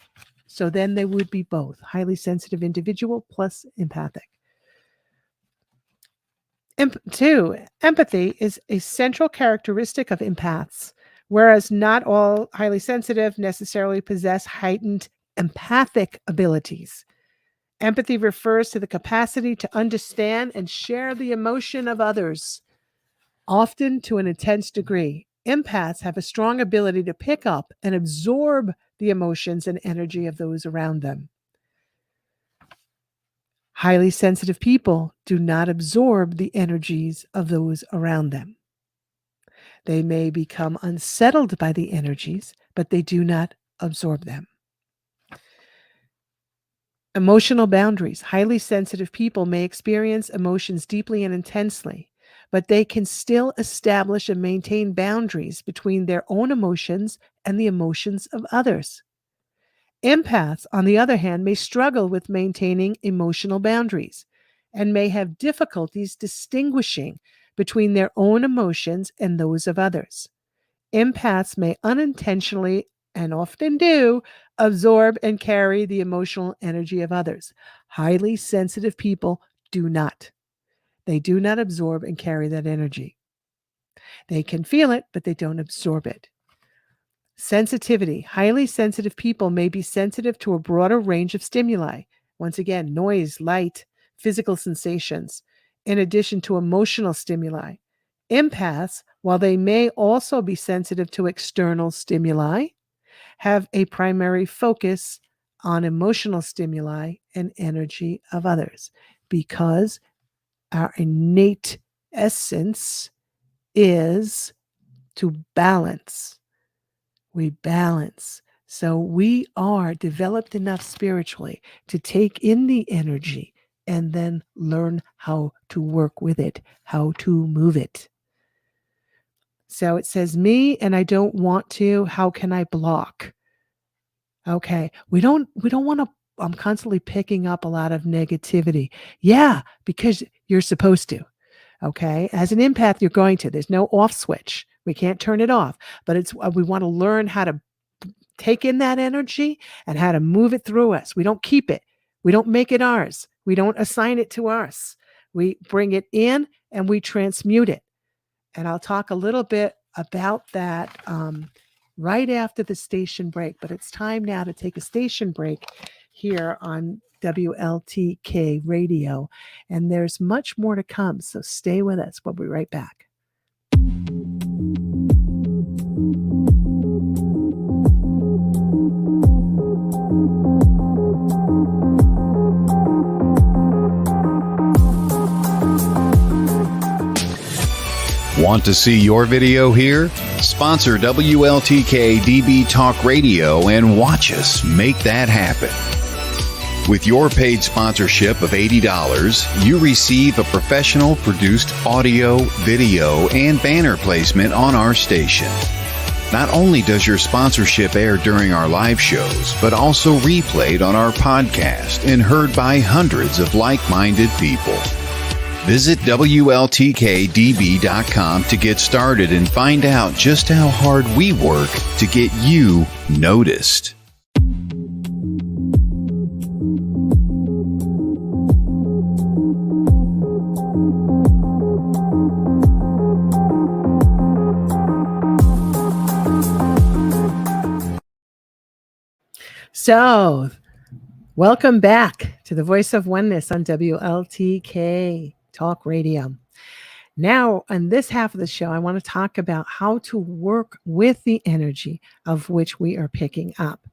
So then they would be both highly sensitive individual plus empathic. Two, empathy is a central characteristic of empaths, whereas not all highly sensitive necessarily possess heightened empathic abilities. Empathy refers to the capacity to understand and share the emotion of others, often to an intense degree. Empaths have a strong ability to pick up and absorb the emotions and energy of those around them. Highly sensitive people do not absorb the energies of those around them. They may become unsettled by the energies, but they do not absorb them. Emotional boundaries. Highly sensitive people may experience emotions deeply and intensely, but they can still establish and maintain boundaries between their own emotions and the emotions of others. Empaths, on the other hand, may struggle with maintaining emotional boundaries and may have difficulties distinguishing between their own emotions and those of others. Empaths may unintentionally, and often do, absorb and carry the emotional energy of others. Highly sensitive people do not. They do not absorb and carry that energy. They can feel it, but they don't absorb it. Sensitivity. Highly sensitive people may be sensitive to a broader range of stimuli. Once again, noise, light, physical sensations, in addition to emotional stimuli. Empaths, while they may also be sensitive to external stimuli, have a primary focus on emotional stimuli and energy of others, because our innate essence is to balance. We balance. So we are developed enough spiritually to take in the energy and then learn how to work with it, how to move it. So it says, me and I don't want to, how can I block? Okay. We don't want to, I'm constantly picking up a lot of negativity. Yeah, because you're supposed to. Okay. As an empath, you're going to, there's no off switch. We can't turn it off, but we want to learn how to take in that energy and how to move it through us. We don't keep it. We don't make it ours. We don't assign it to us. We bring it in and we transmute it. And I'll talk a little bit about that right after the station break. But it's time now to take a station break here on WLTK Radio. And there's much more to come. So stay with us. We'll be right back. Want to see your video here? Sponsor WLTK-DB Talk Radio and watch us make that happen. With your paid sponsorship of $80, you receive a professional produced audio, video, and banner placement on our station. Not only does your sponsorship air during our live shows, but also replayed on our podcast and heard by hundreds of like-minded people. Visit WLTK-DB.com to get started and find out just how hard we work to get you noticed. So, welcome back to the Voice of Oneness on WLTK Talk Radio. Now, on this half of the show, I want to talk about how to work with the energy of which we are picking up.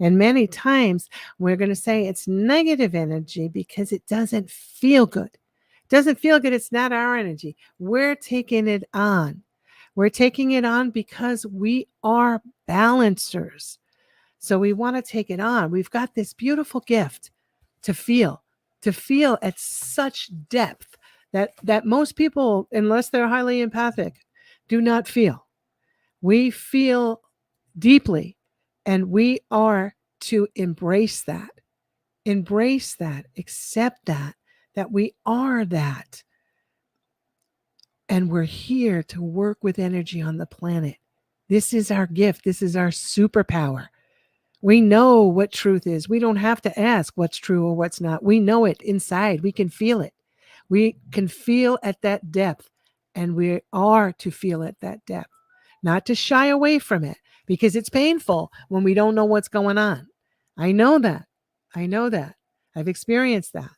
And many times we're going to say it's negative energy because it doesn't feel good. It doesn't feel good. It's not our energy. We're taking it on. We're taking it on because we are balancers. So we want to take it on. We've got this beautiful gift to feel at such depth that most people, unless they're highly empathic, do not feel. We feel deeply, and we are to embrace that, accept that we are that. And we're here to work with energy on the planet. This is our gift. This is our superpower. We know what truth is. We don't have to ask what's true or what's not. We know it inside. We can feel it. We can feel at that depth, and we are to feel at that depth, not to shy away from it because it's painful when we don't know what's going on. I know that. I've experienced that.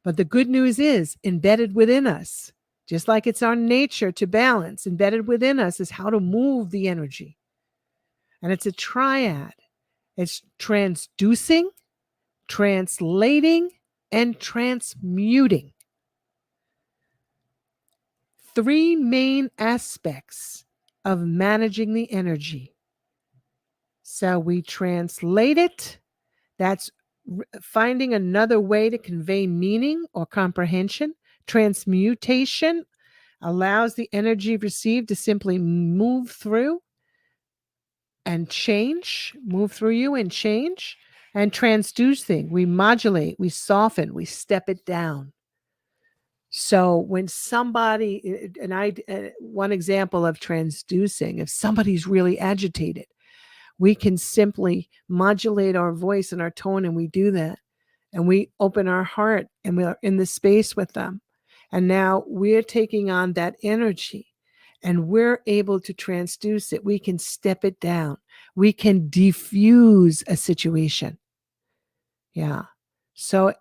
But the good news is embedded within us, just like it's our nature to balance, embedded within us is how to move the energy. And it's a triad. It's transducing, translating, and transmuting. 3 main aspects of managing the energy. So we translate it. That's finding another way to convey meaning or comprehension. Transmutation allows the energy received to simply move through and change, move through you and change. And transducing, we modulate, we soften, we step it down. So when somebody, one example of transducing, if somebody's really agitated, we can simply modulate our voice and our tone, and we do that. And we open our heart and we're in the space with them. And now we're taking on that energy and we're able to transduce it. We can step it down. We can diffuse a situation. Yeah. So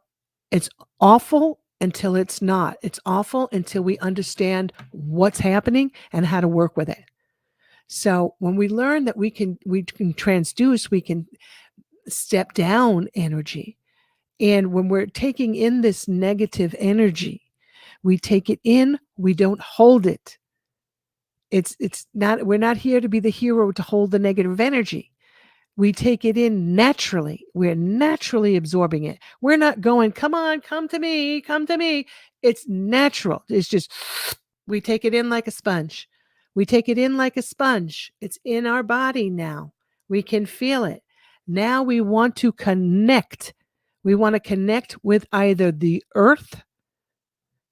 it's awful until it's not. It's awful until we understand what's happening and how to work with it. So when we learn that we can transduce, we can step down energy. And when we're taking in this negative energy, we take it in, we don't hold it. It's not, we're not here to be the hero to hold the negative energy. We take it in naturally. We're naturally absorbing it. We're not going, come on, come to me, come to me. It's natural. It's just, we take it in like a sponge. We take it in like a sponge. It's in our body now. We can feel it. Now we want to connect. We want to connect with either the earth.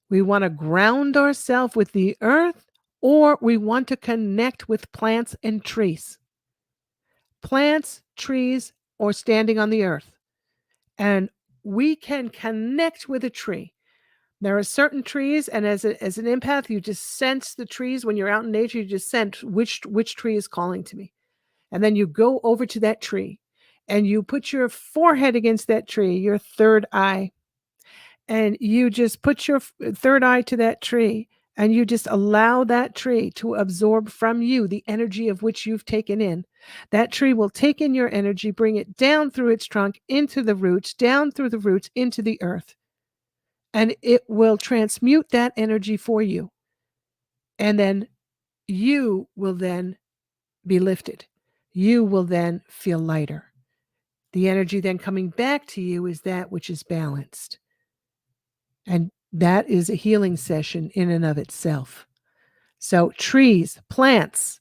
We want to ground ourselves with the earth, or we want to connect with plants and trees. Plants, trees, or standing on the earth. And we can connect with a tree. There are certain trees, and as an empath, you just sense the trees. When you're out in nature, you just sense which tree is calling to me. And then you go over to that tree, and you put your forehead against that tree, your third eye, and you just put your third eye to that tree, and you just allow that tree to absorb from you the energy of which you've taken in. That tree will take in your energy, bring it down through its trunk, into the roots, down through the roots, into the earth. And it will transmute that energy for you. And then you will then be lifted. You will then feel lighter. The energy then coming back to you is that which is balanced. And that is a healing session in and of itself. So trees, plants,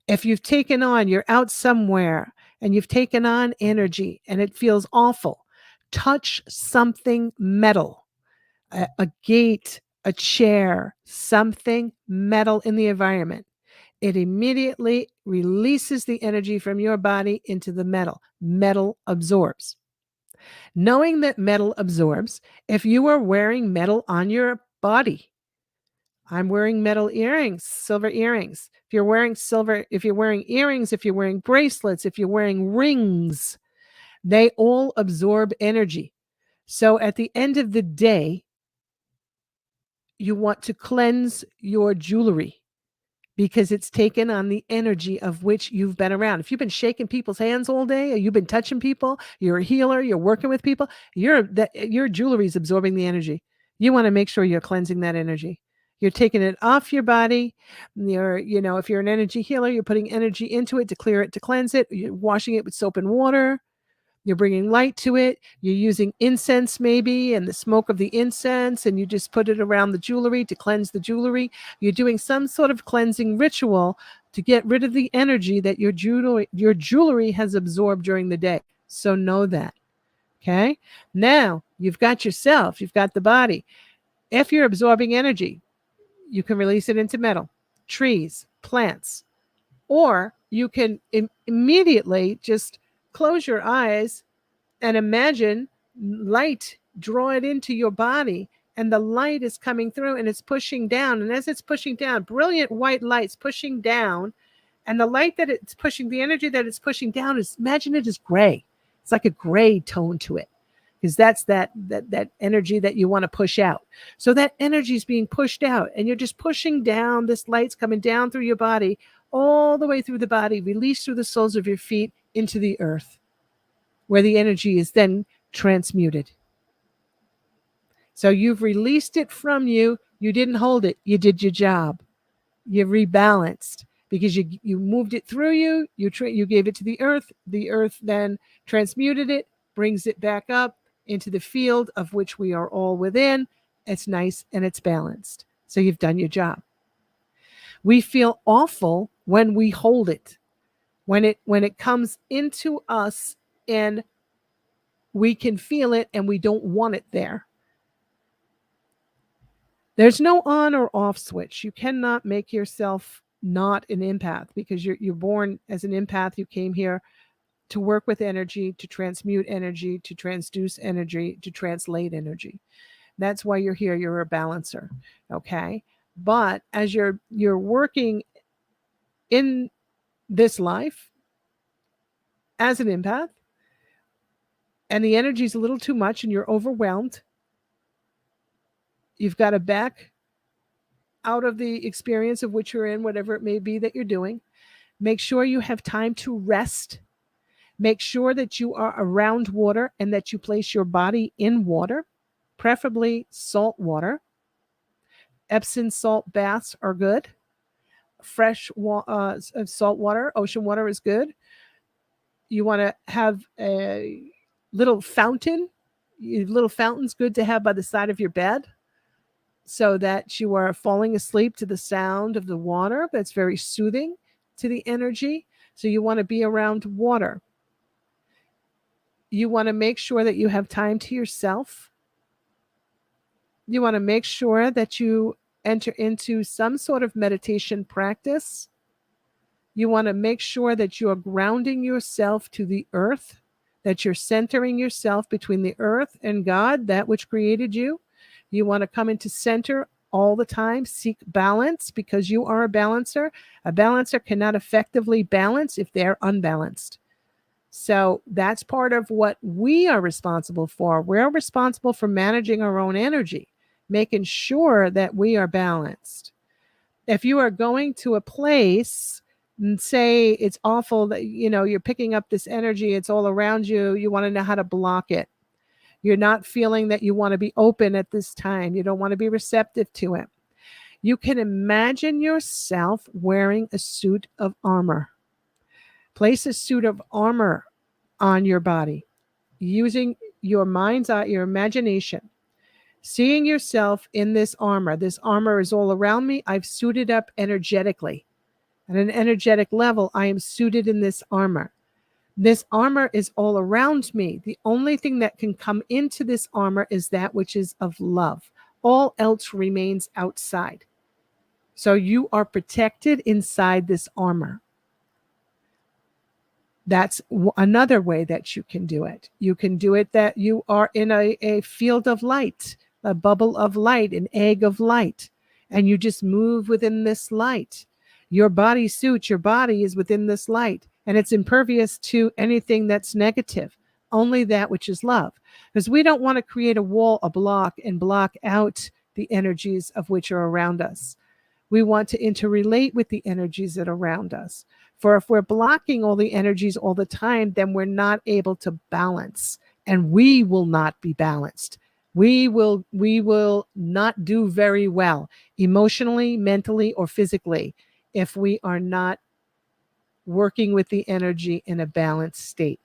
if you've taken on, you're out somewhere and you've taken on energy and it feels awful, touch something metal, a gate, a chair, something metal in the environment. It immediately releases the energy from your body into the metal. Metal absorbs. Knowing that metal absorbs, if you are wearing metal on your body, I'm wearing metal earrings, silver earrings. If you're wearing silver, if you're wearing earrings, if you're wearing bracelets, if you're wearing rings, they all absorb energy. So at the end of the day, you want to cleanse your jewelry because it's taken on the energy of which you've been around. If you've been shaking people's hands all day, or you've been touching people, you're a healer, you're working with people, your jewelry is absorbing the energy. You want to make sure you're cleansing that energy. You're taking it off your body. If you're an energy healer, you're putting energy into it to clear it, to cleanse it. You're washing it with soap and water. You're bringing light to it. You're using incense maybe, and the smoke of the incense, and you just put it around the jewelry to cleanse the jewelry. You're doing some sort of cleansing ritual to get rid of the energy that your jewelry has absorbed during the day. So know that. Okay? Now, you've got yourself, you've got the body. If you're absorbing energy, you can release it into metal, trees, plants, or you can immediately just close your eyes and imagine light, draw it into your body, and the light is coming through and it's pushing down. And as it's pushing down, brilliant white light's pushing down, and the light that it's pushing, the energy that it's pushing down is, imagine it is gray. It's like a gray tone to it, because that's that energy that you want to push out. So that energy is being pushed out, and you're just pushing down. This light's coming down through your body, all the way through the body, released through the soles of your feet into the earth, where the energy is then transmuted. So you've released it from you. You didn't hold it. You did your job. You rebalanced, because you moved it through you. You gave it to the earth. The earth then transmuted it, brings it back up into the field of which we are all within. It's nice and it's balanced. So you've done your job. We feel awful when we hold it, when it comes into us, and we can feel it and we don't want it there. There's no on or off switch. You cannot make yourself not an empath, because you're born as an empath. You came here to work with energy, to transmute energy, to transduce energy, to translate energy. That's why you're here. You're a balancer. Okay. But as you're working in this life as an empath, and the energy is a little too much and you're overwhelmed, you've got to back out of the experience of which you're in, whatever it may be that you're doing. Make sure you have time to rest. Make sure that you are around water and that you place your body in water, preferably salt water. Epsom salt baths are good. Fresh salt water, ocean water is good. You want to have a little fountain. Little fountain's good to have by the side of your bed, so that you are falling asleep to the sound of the water. That's very soothing to the energy. So you want to be around water. You want to make sure that you have time to yourself. You want to make sure that you enter into some sort of meditation practice. You want to make sure that you are grounding yourself to the earth, that you're centering yourself between the earth and God, that which created you. You want to come into center all the time. Seek balance, because you are a balancer. A balancer cannot effectively balance if they're unbalanced. So that's part of what we are responsible for. We're responsible for managing our own energy, making sure that we are balanced. If you are going to a place and say it's awful that you're picking up this energy, it's all around you, you want to know how to block it. You're not feeling that you want to be open at this time. You don't want to be receptive to it. You can imagine yourself wearing a suit of armor. Place a suit of armor on your body, using your mind's eye, your imagination, seeing yourself in this armor. This armor is all around me. I've suited up energetically. At an energetic level, I am suited in this armor. This armor is all around me. The only thing that can come into this armor is that which is of love. All else remains outside. So you are protected inside this armor. That's another way that you can do it. You can do it that you are in a field of light, a bubble of light, an egg of light, and you just move within this light. Your body suit, your body is within this light, and it's impervious to anything that's negative, only that which is love. Because we don't want to create a wall, a block, and block out the energies of which are around us. We want to interrelate with the energies that are around us. For if we're blocking all the energies all the time, then we're not able to balance, and we will not be balanced. We will not do very well emotionally, mentally, or physically if we are not working with the energy in a balanced state.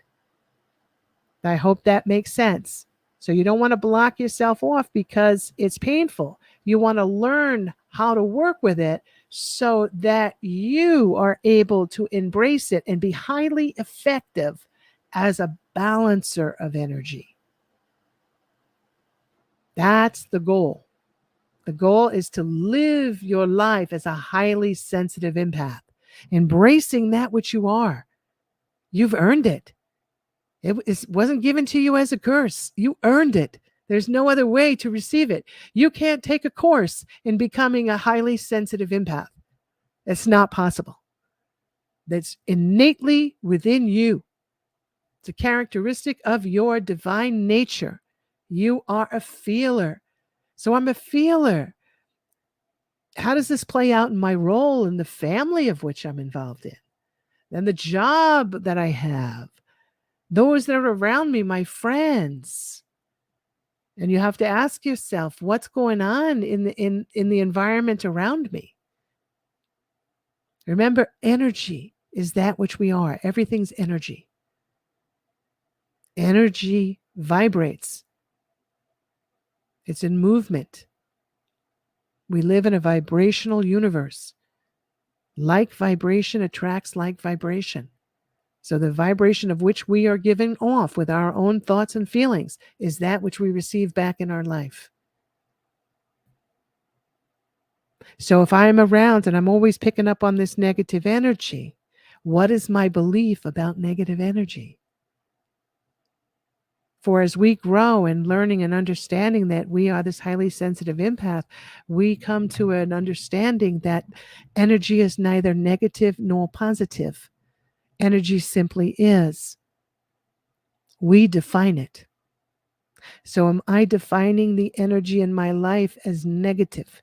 I hope that makes sense. So you don't want to block yourself off because it's painful. You want to learn how to work with it so that you are able to embrace it and be highly effective as a balancer of energy. That's the goal. The goal is to live your life as a highly sensitive empath, embracing that which you are. You've earned it. It wasn't given to you as a curse. You earned it. There's no other way to receive it. You can't take a course in becoming a highly sensitive empath. It's not possible. That's innately within you. It's a characteristic of your divine nature. You are a feeler. So I'm a feeler. How does this play out in my role in the family of which I'm involved in? And the job that I have, those that are around me, my friends. And you have to ask yourself, what's going on in the environment around me? Remember, energy is that which we are. Everything's energy. Energy vibrates. It's in movement. We live in a vibrational universe. Like vibration attracts like vibration. So the vibration of which we are giving off with our own thoughts and feelings is that which we receive back in our life. So if I'm around and I'm always picking up on this negative energy, what is my belief about negative energy? For as we grow in learning and understanding that we are this highly sensitive empath, we come to an understanding that energy is neither negative nor positive. Energy simply is. We define it. So am I defining the energy in my life as negative?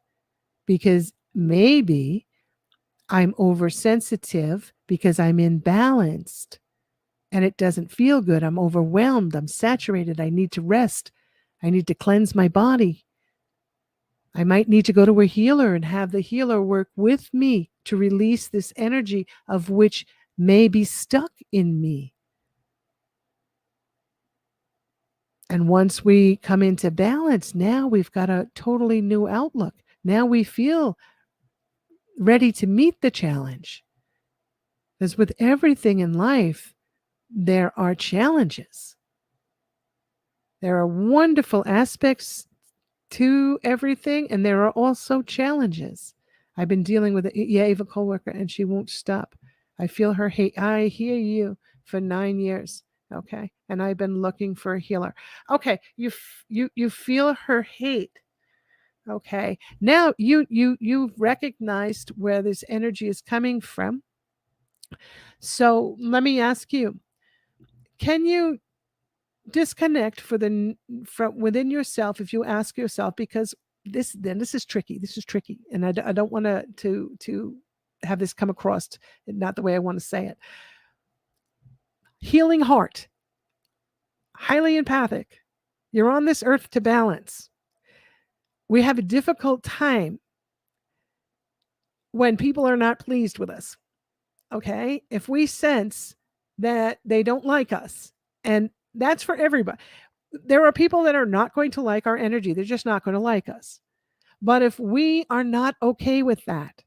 Because maybe I'm oversensitive because I'm imbalanced and it doesn't feel good. I'm overwhelmed. I'm saturated. I need to rest. I need to cleanse my body. I might need to go to a healer and have the healer work with me to release this energy of which may be stuck in me. And once we come into balance, now we've got a totally new outlook. Now we feel ready to meet the challenge. Because with everything in life, there are challenges. There are wonderful aspects to everything, and there are also challenges. I've been dealing with a coworker, and she won't stop. I feel her hate. I hear you for 9 years. Okay. And I've been looking for a healer. Okay. You feel her hate. Okay. Now you've recognized where this energy is coming from. So let me ask you, can you disconnect from within yourself if you ask yourself, because this is tricky. This is tricky. And I don't want to have this come across not the way I want to say it. Healing heart, highly empathic. You're on this earth to balance. We have a difficult time when people are not pleased with us. Okay? If we sense that they don't like us, and that's for everybody. There are people that are not going to like our energy. They're just not going to like us. But if we are not okay with that,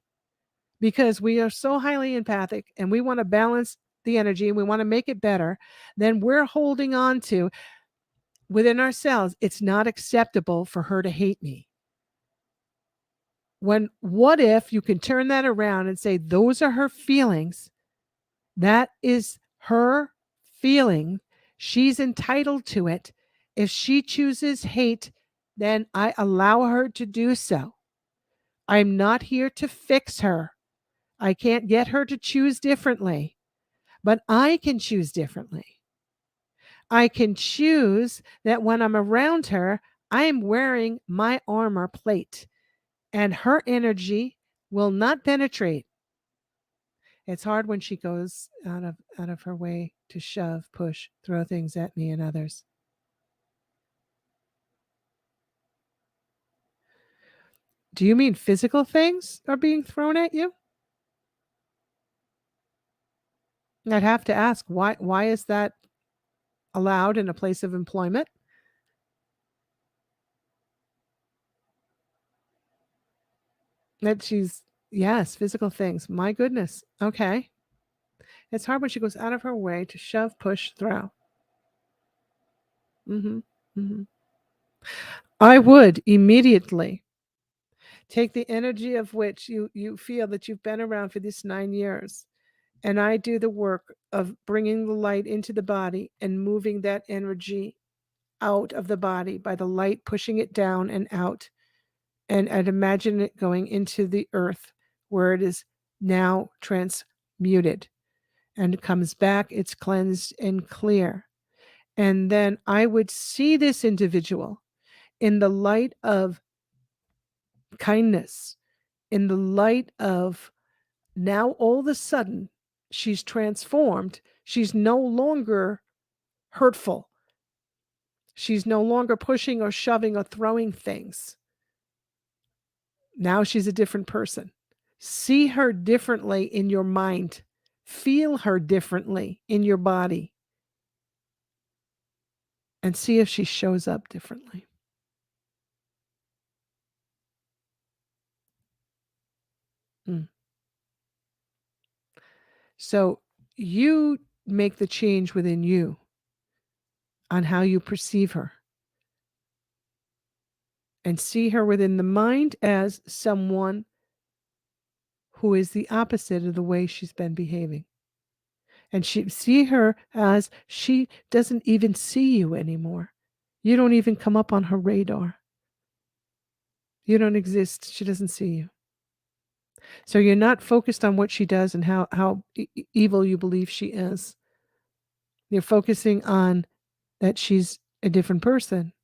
because we are so highly empathic and we want to balance the energy and we want to make it better, then we're holding on to within ourselves, it's not acceptable for her to hate me. What if you can turn that around and say, those are her feelings. That is her feeling. She's entitled to it. If she chooses hate, then I allow her to do so. I'm not here to fix her. I can't get her to choose differently, but I can choose differently. I can choose that when I'm around her, I am wearing my armor plate, and her energy will not penetrate. It's hard when she goes out of her way to shove, push, throw things at me and others. Do you mean physical things are being thrown at you? I'd have to ask why is that allowed in a place of employment? That she's yes, physical things. My goodness. Okay. It's hard when she goes out of her way to shove, push, throw. Mhm. Mhm. I would immediately take the energy of which you feel that you've been around for this 9 years, and I do the work of bringing the light into the body and moving that energy out of the body by the light pushing it down and out. And I'd imagine it going into the earth where it is now transmuted and comes back, it's cleansed and clear. And then I would see this individual in the light of kindness, in the light of now all of a sudden she's transformed. She's no longer hurtful. She's no longer pushing or shoving or throwing things. Now she's a different person. See her differently in your mind. Feel her differently in your body. And see if she shows up differently. Mm. So you make the change within you on how you perceive her. And see her within the mind as someone who is the opposite of the way she's been behaving. And see her as she doesn't even see you anymore. You don't even come up on her radar. You don't exist. She doesn't see you. So you're not focused on what she does and how evil you believe she is. You're focusing on that she's a different person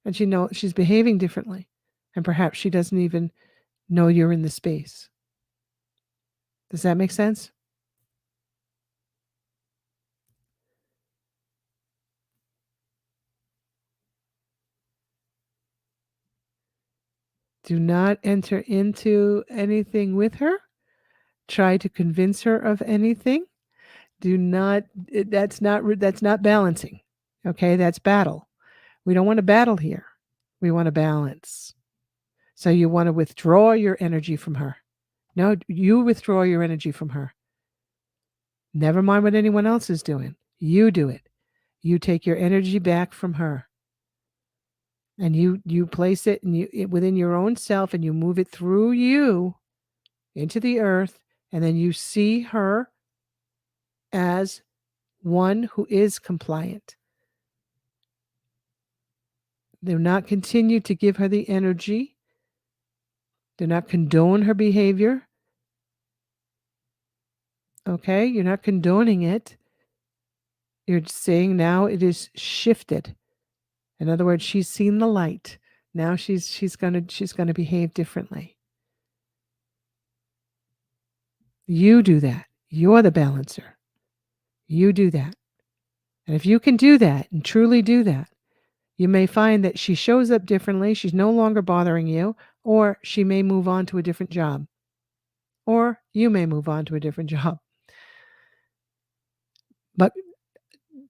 and she's behaving differently. And perhaps she doesn't even know you're in the space. Does that make sense? Do not enter into anything with her. Try to convince her of anything. Do not, that's not balancing. Okay, that's battle. We don't want to battle here. We want to balance. So you want to withdraw your energy from her. No, you withdraw your energy from her. Never mind what anyone else is doing. You do it. You take your energy back from her. And you place it within your own self and you move it through you into the earth, and then you see her as one who is compliant. Do not continue to give her the energy. Do not condone her behavior. Okay? You're not condoning it. You're saying now it is shifted. In other words, she's seen the light. Now she's gonna behave differently. You do that. You're the balancer. You do that. And if you can do that and truly do that, you may find that she shows up differently. She's no longer bothering you, or she may move on to a different job, or you may move on to a different job. But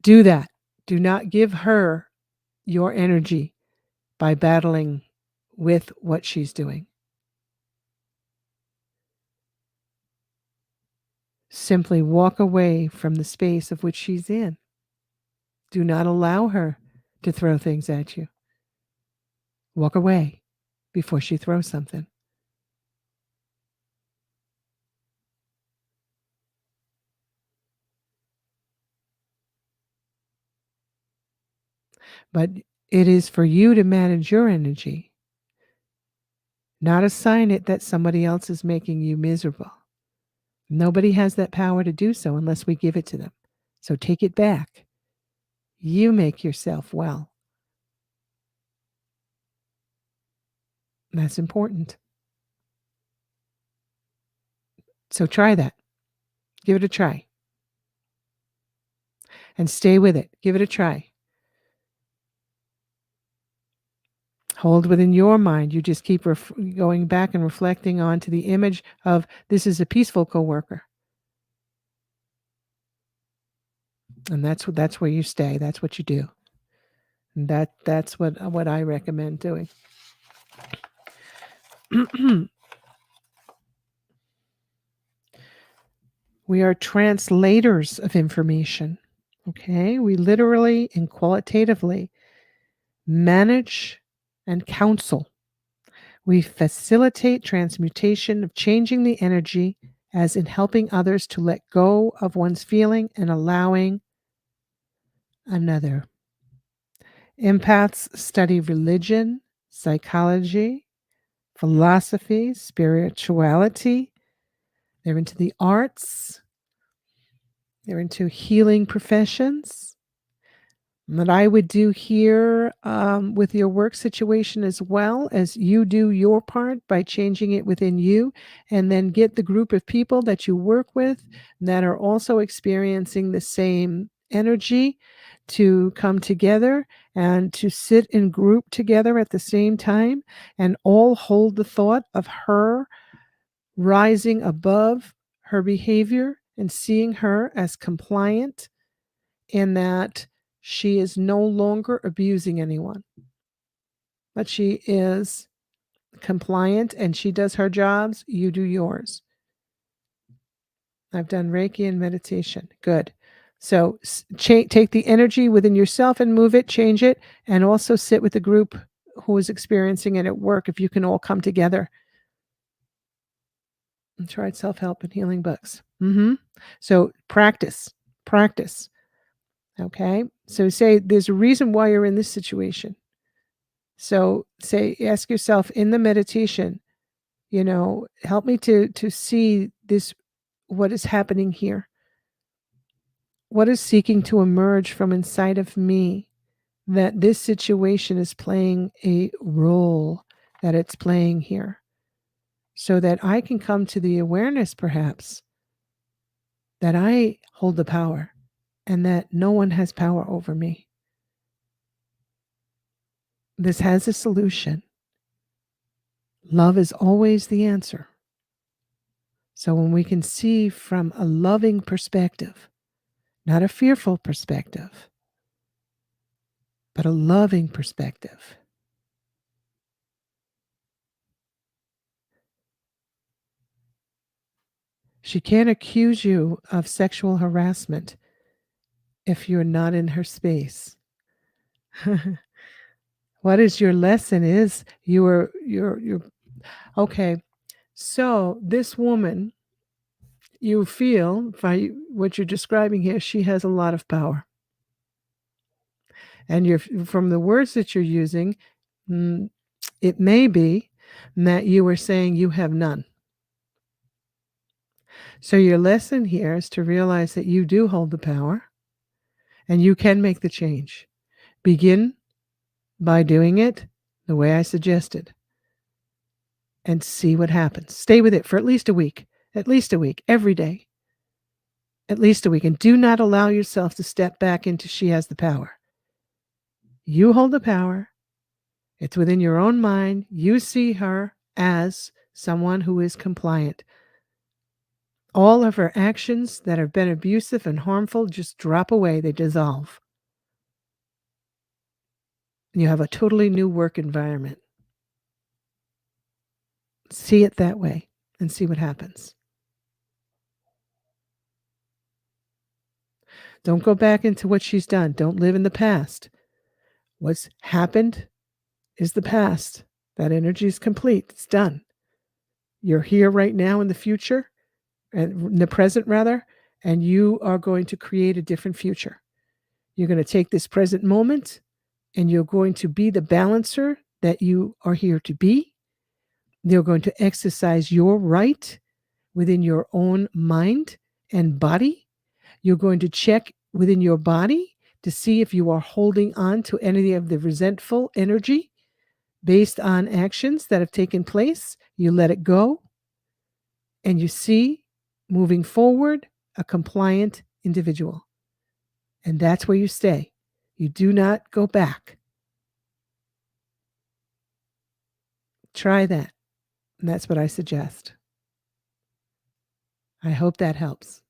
do that. Do not give her your energy by battling with what she's doing. Simply walk away from the space of which she's in. Do not allow her to throw things at you. Walk away before she throws something. But it is for you to manage your energy, not assign it that somebody else is making you miserable. Nobody has that power to do so unless we give it to them. So take it back. You make yourself well. That's important. So try that. Give it a try. And stay with it. Give it a try. Hold within your mind. You just keep going back and reflecting onto the image of this is a peaceful coworker. And that's where you stay. That's what you do. And that's what I recommend doing. We are translators of information. Okay? We literally and qualitatively manage and counsel. We facilitate transmutation of changing the energy, as in helping others to let go of one's feeling and allowing another. Empaths study religion, psychology, philosophy, spirituality. They're into the arts. They're into healing professions. What I would do here with your work situation as well, as you do your part by changing it within you, and then get the group of people that you work with that are also experiencing the same energy to come together and to sit in group together at the same time and all hold the thought of her rising above her behavior and seeing her as compliant in that she is no longer abusing anyone, but she is compliant and she does her jobs, you do yours. I've done Reiki and meditation. Good. So take the energy within yourself and move it, change it, and also sit with the group who is experiencing it at work if you can all come together. I tried self-help and healing books. So practice. Okay. So say there's a reason why you're in this situation. So ask yourself in the meditation, help me to see this, what is happening here. What is seeking to emerge from inside of me that this situation is playing a role that it's playing here, so that I can come to the awareness perhaps that I hold the power and that no one has power over me. This has a solution. Love is always the answer. So when we can see from a loving perspective, not a fearful perspective, but a loving perspective, she can't accuse you of sexual harassment if you're not in her space. What is your lesson is you're okay. So this woman, you feel by what you're describing here, she has a lot of power. And you're from the words that you're using, it may be that you were saying you have none. So your lesson here is to realize that you do hold the power and you can make the change. Begin by doing it the way I suggested and see what happens. Stay with it for at least a week, every day, at least a week. And do not allow yourself to step back into she has the power. You hold the power. It's within your own mind. You see her as someone who is compliant. All of her actions that have been abusive and harmful just drop away. They dissolve. And you have a totally new work environment. See it that way and see what happens. Don't go back into what she's done. Don't live in the past. What's happened is the past. That energy is complete. It's done. You're here right now in the future, and in the present rather, and you are going to create a different future. You're going to take this present moment and you're going to be the balancer that you are here to be. You're going to exercise your right within your own mind and body. You're going to check within your body to see if you are holding on to any of the resentful energy based on actions that have taken place. You let it go and you see moving forward, a compliant individual. And that's where you stay. You do not go back. Try that. And that's what I suggest. I hope that helps.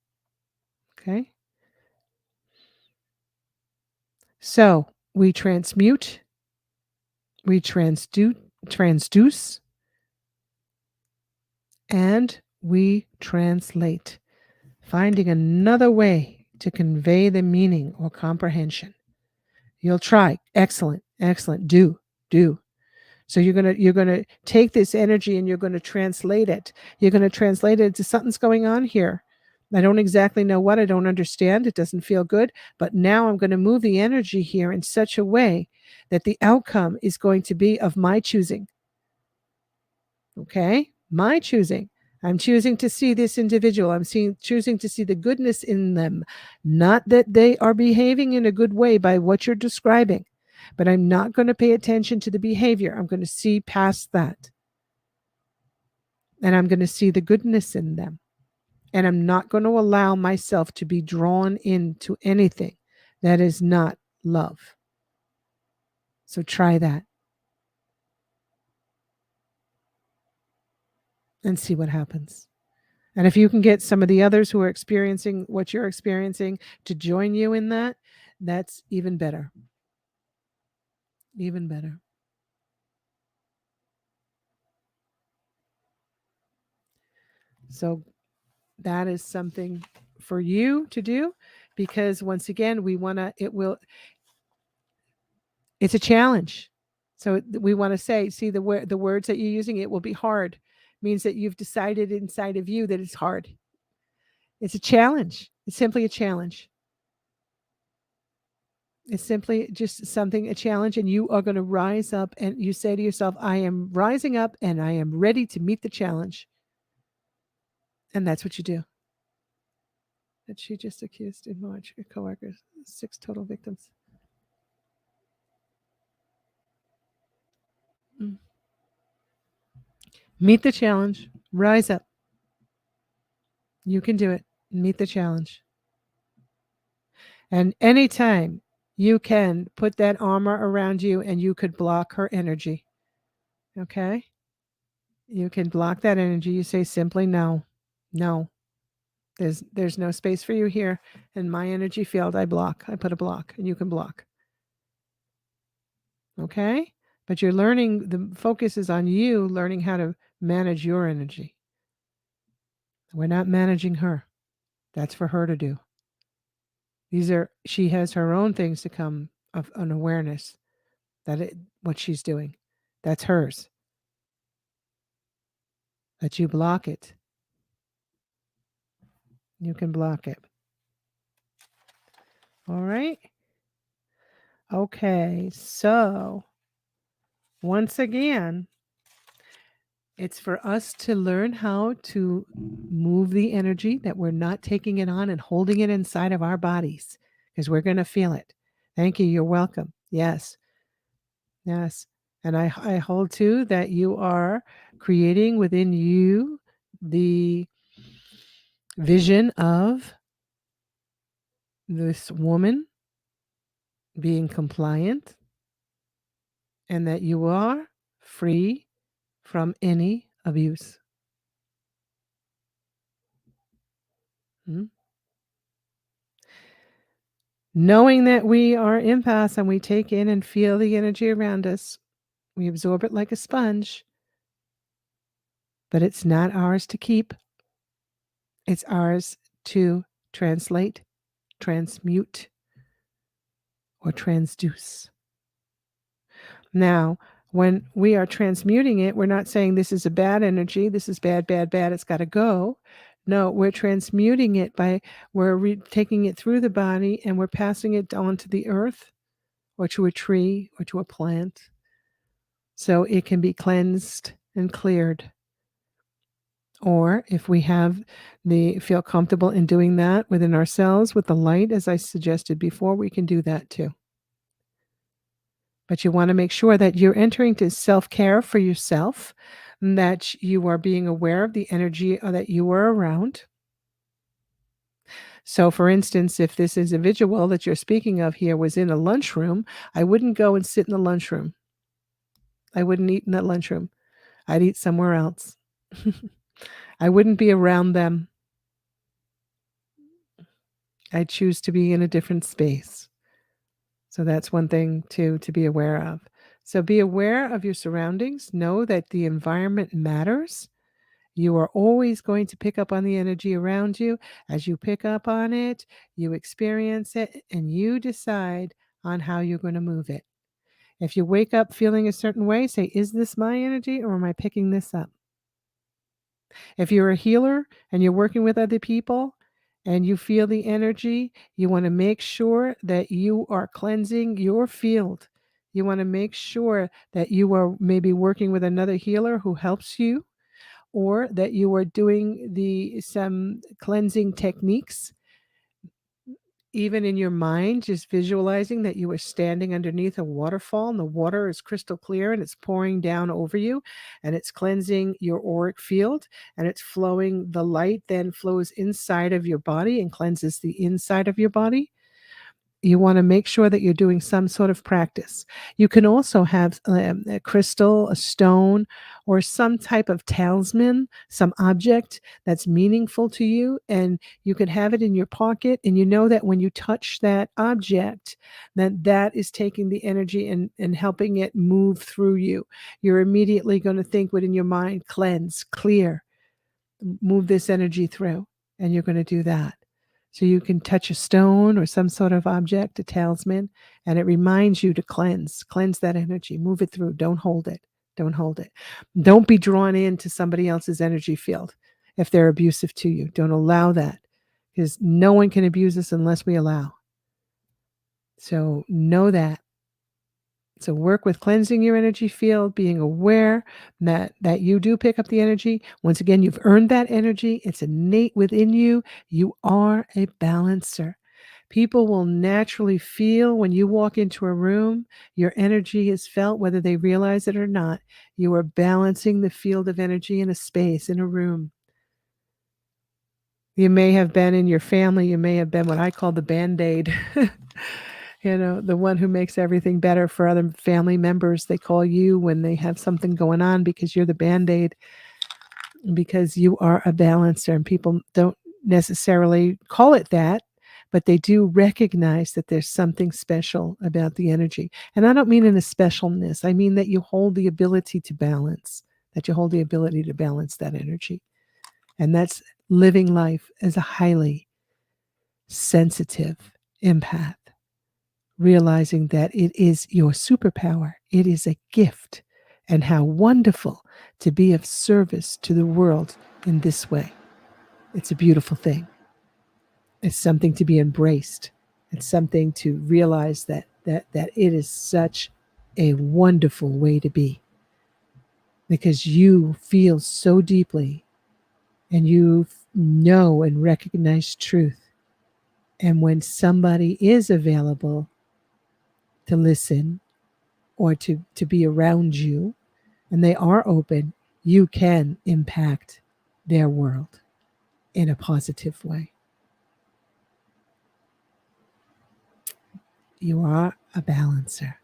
Okay. So we transmute, we transduce, and we translate, finding another way to convey the meaning or comprehension. You'll try. Excellent. Excellent. Do. So you're gonna take this energy and you're gonna translate it. You're gonna translate it to something's going on here. I don't exactly know what. I don't understand. It doesn't feel good. But now I'm going to move the energy here in such a way that the outcome is going to be of my choosing. Okay? My choosing. I'm choosing to see this individual. I'm choosing to see the goodness in them. Not that they are behaving in a good way by what you're describing, but I'm not going to pay attention to the behavior. I'm going to see past that. And I'm going to see the goodness in them. And I'm not going to allow myself to be drawn into anything that is not love. So try that. And see what happens. And if you can get some of the others who are experiencing what you're experiencing to join you in that, that's even better. Even better. So that is something for you to do, because once again, it's a challenge. So we want to say, see the words that you're using, it will be hard, means that you've decided inside of you that it's hard. It's a challenge. It's simply a challenge. It's simply just a challenge, and you are going to rise up and you say to yourself, I am rising up and I am ready to meet the challenge. And that's what you do. That she just accused in March, her coworkers, 6 total victims. Meet the challenge. Rise up. You can do it. Meet the challenge. And anytime you can put that armor around you and you could block her energy. Okay? You can block that energy. You say simply no. No. There's no space for you here. In my energy field, I block. I put a block, and you can block. Okay? But you're learning, the focus is on you learning how to manage your energy. We're not managing her. That's for her to do. She has her own things to come of an awareness that what she's doing. That's hers. But you block it. You can block it. All right. Okay. So once again, it's for us to learn how to move the energy, that we're not taking it on and holding it inside of our bodies, because we're going to feel it. Thank you. You're welcome. Yes. Yes. And I hold too that you are creating within you the vision of this woman being compliant, and that you are free from any abuse. Knowing that we are empaths and we take in and feel the energy around us, we absorb it like a sponge, but it's not ours to keep. It's ours to translate, transmute, or transduce. Now, when we are transmuting it, we're not saying this is a bad energy, this is bad, bad, bad, it's got to go. No, we're transmuting it we're taking it through the body and we're passing it on to the earth or to a tree or to a plant, so it can be cleansed and cleared. Or if we feel comfortable in doing that within ourselves with the light, as I suggested before, we can do that too. But you want to make sure that you're entering to self-care for yourself, that you are being aware of the energy that you are around. So, for instance, if this individual that you're speaking of here was in a lunchroom, I wouldn't go and sit in the lunchroom. I wouldn't eat in that lunchroom. I'd eat somewhere else. I wouldn't be around them. I choose to be in a different space. So that's one thing to be aware of. So be aware of your surroundings. Know that the environment matters. You are always going to pick up on the energy around you. As you pick up on it, you experience it, and you decide on how you're going to move it. If you wake up feeling a certain way, say, is this my energy or am I picking this up? If you're a healer and you're working with other people and you feel the energy, you want to make sure that you are cleansing your field. You want to make sure that you are maybe working with another healer who helps you, or that you are doing some cleansing techniques, even in your mind, just visualizing that you are standing underneath a waterfall and the water is crystal clear and it's pouring down over you and it's cleansing your auric field and it's flowing. The light then flows inside of your body and cleanses the inside of your body. You want to make sure that you're doing some sort of practice. You can also have a crystal, a stone, or some type of talisman, some object that's meaningful to you, and you can have it in your pocket, and you know that when you touch that object, that is taking the energy and helping it move through you. You're immediately going to think within your mind, cleanse, clear, move this energy through, and you're going to do that. So you can touch a stone or some sort of object, a talisman, and it reminds you to cleanse that energy, move it through. Don't hold it. Don't hold it. Don't be drawn into somebody else's energy field if they're abusive to you. Don't allow that, because no one can abuse us unless we allow. So know that. So work with cleansing your energy field, being aware that you do pick up the energy. Once again, you've earned that energy. It's innate within you. You are a balancer. People will naturally feel when you walk into a room, your energy is felt whether they realize it or not. You are balancing the field of energy in a space, in a room. You may have been in your family, you may have been what I call the Band-Aid. The one who makes everything better for other family members. They call you when they have something going on because you're the Band-Aid, because you are a balancer. And people don't necessarily call it that, but they do recognize that there's something special about the energy. And I don't mean in a specialness. I mean that you hold the ability to balance, that energy. And that's living life as a highly sensitive empath, realizing that it is your superpower. It is a gift, and how wonderful to be of service to the world in this way. It's a beautiful thing. It's something to be embraced. It's something to realize that it is such a wonderful way to be, because you feel so deeply and you know and recognize truth. And when somebody is available to listen or to be around you, and they are open, you can impact their world in a positive way. You are a balancer.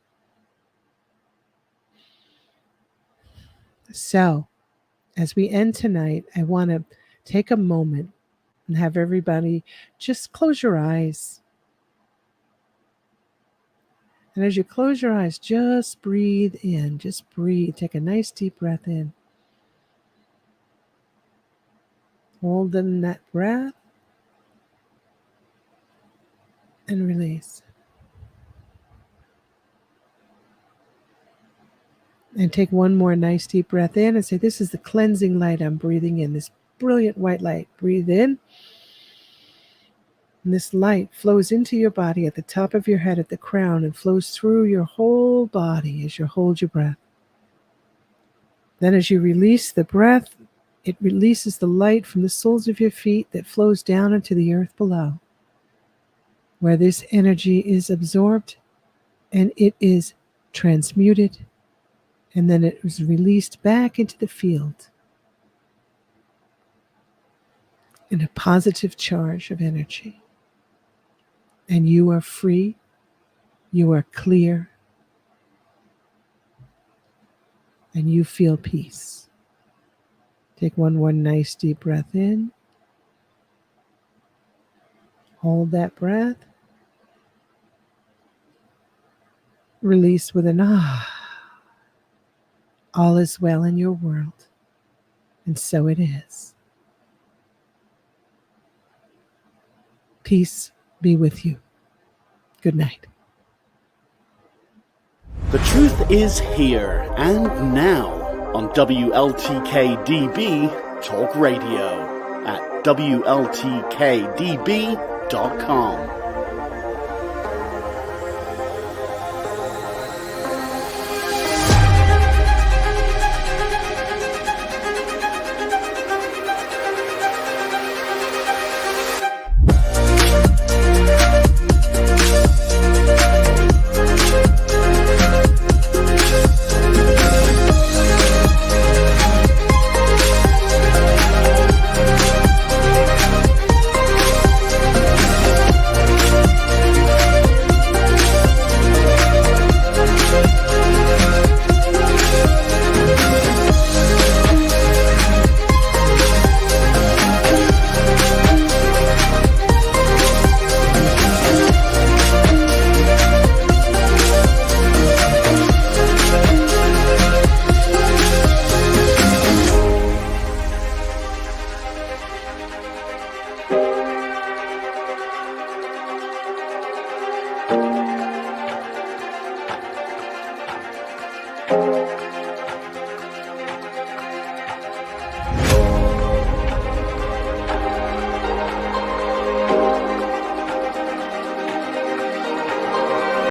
So, as we end tonight, I want to take a moment and have everybody just close your eyes. And as you close your eyes, just breathe in. Just breathe. Take a nice deep breath in. Hold in that breath and release. And take one more nice deep breath in and say, this is the cleansing light I'm breathing in, this brilliant white light. Breathe in. And this light flows into your body at the top of your head, at the crown, and flows through your whole body as you hold your breath. Then as you release the breath, it releases the light from the soles of your feet that flows down into the earth below, where this energy is absorbed and it is transmuted, and then it is released back into the field in a positive charge of energy. And you are free. You are clear. And you feel peace. Take one more nice deep breath in. Hold that breath. Release with an ah. All is well in your world. And so it is. Peace be with you. Good night. The truth is here and now on WLTK-DB Talk Radio at WLTK-DB.com.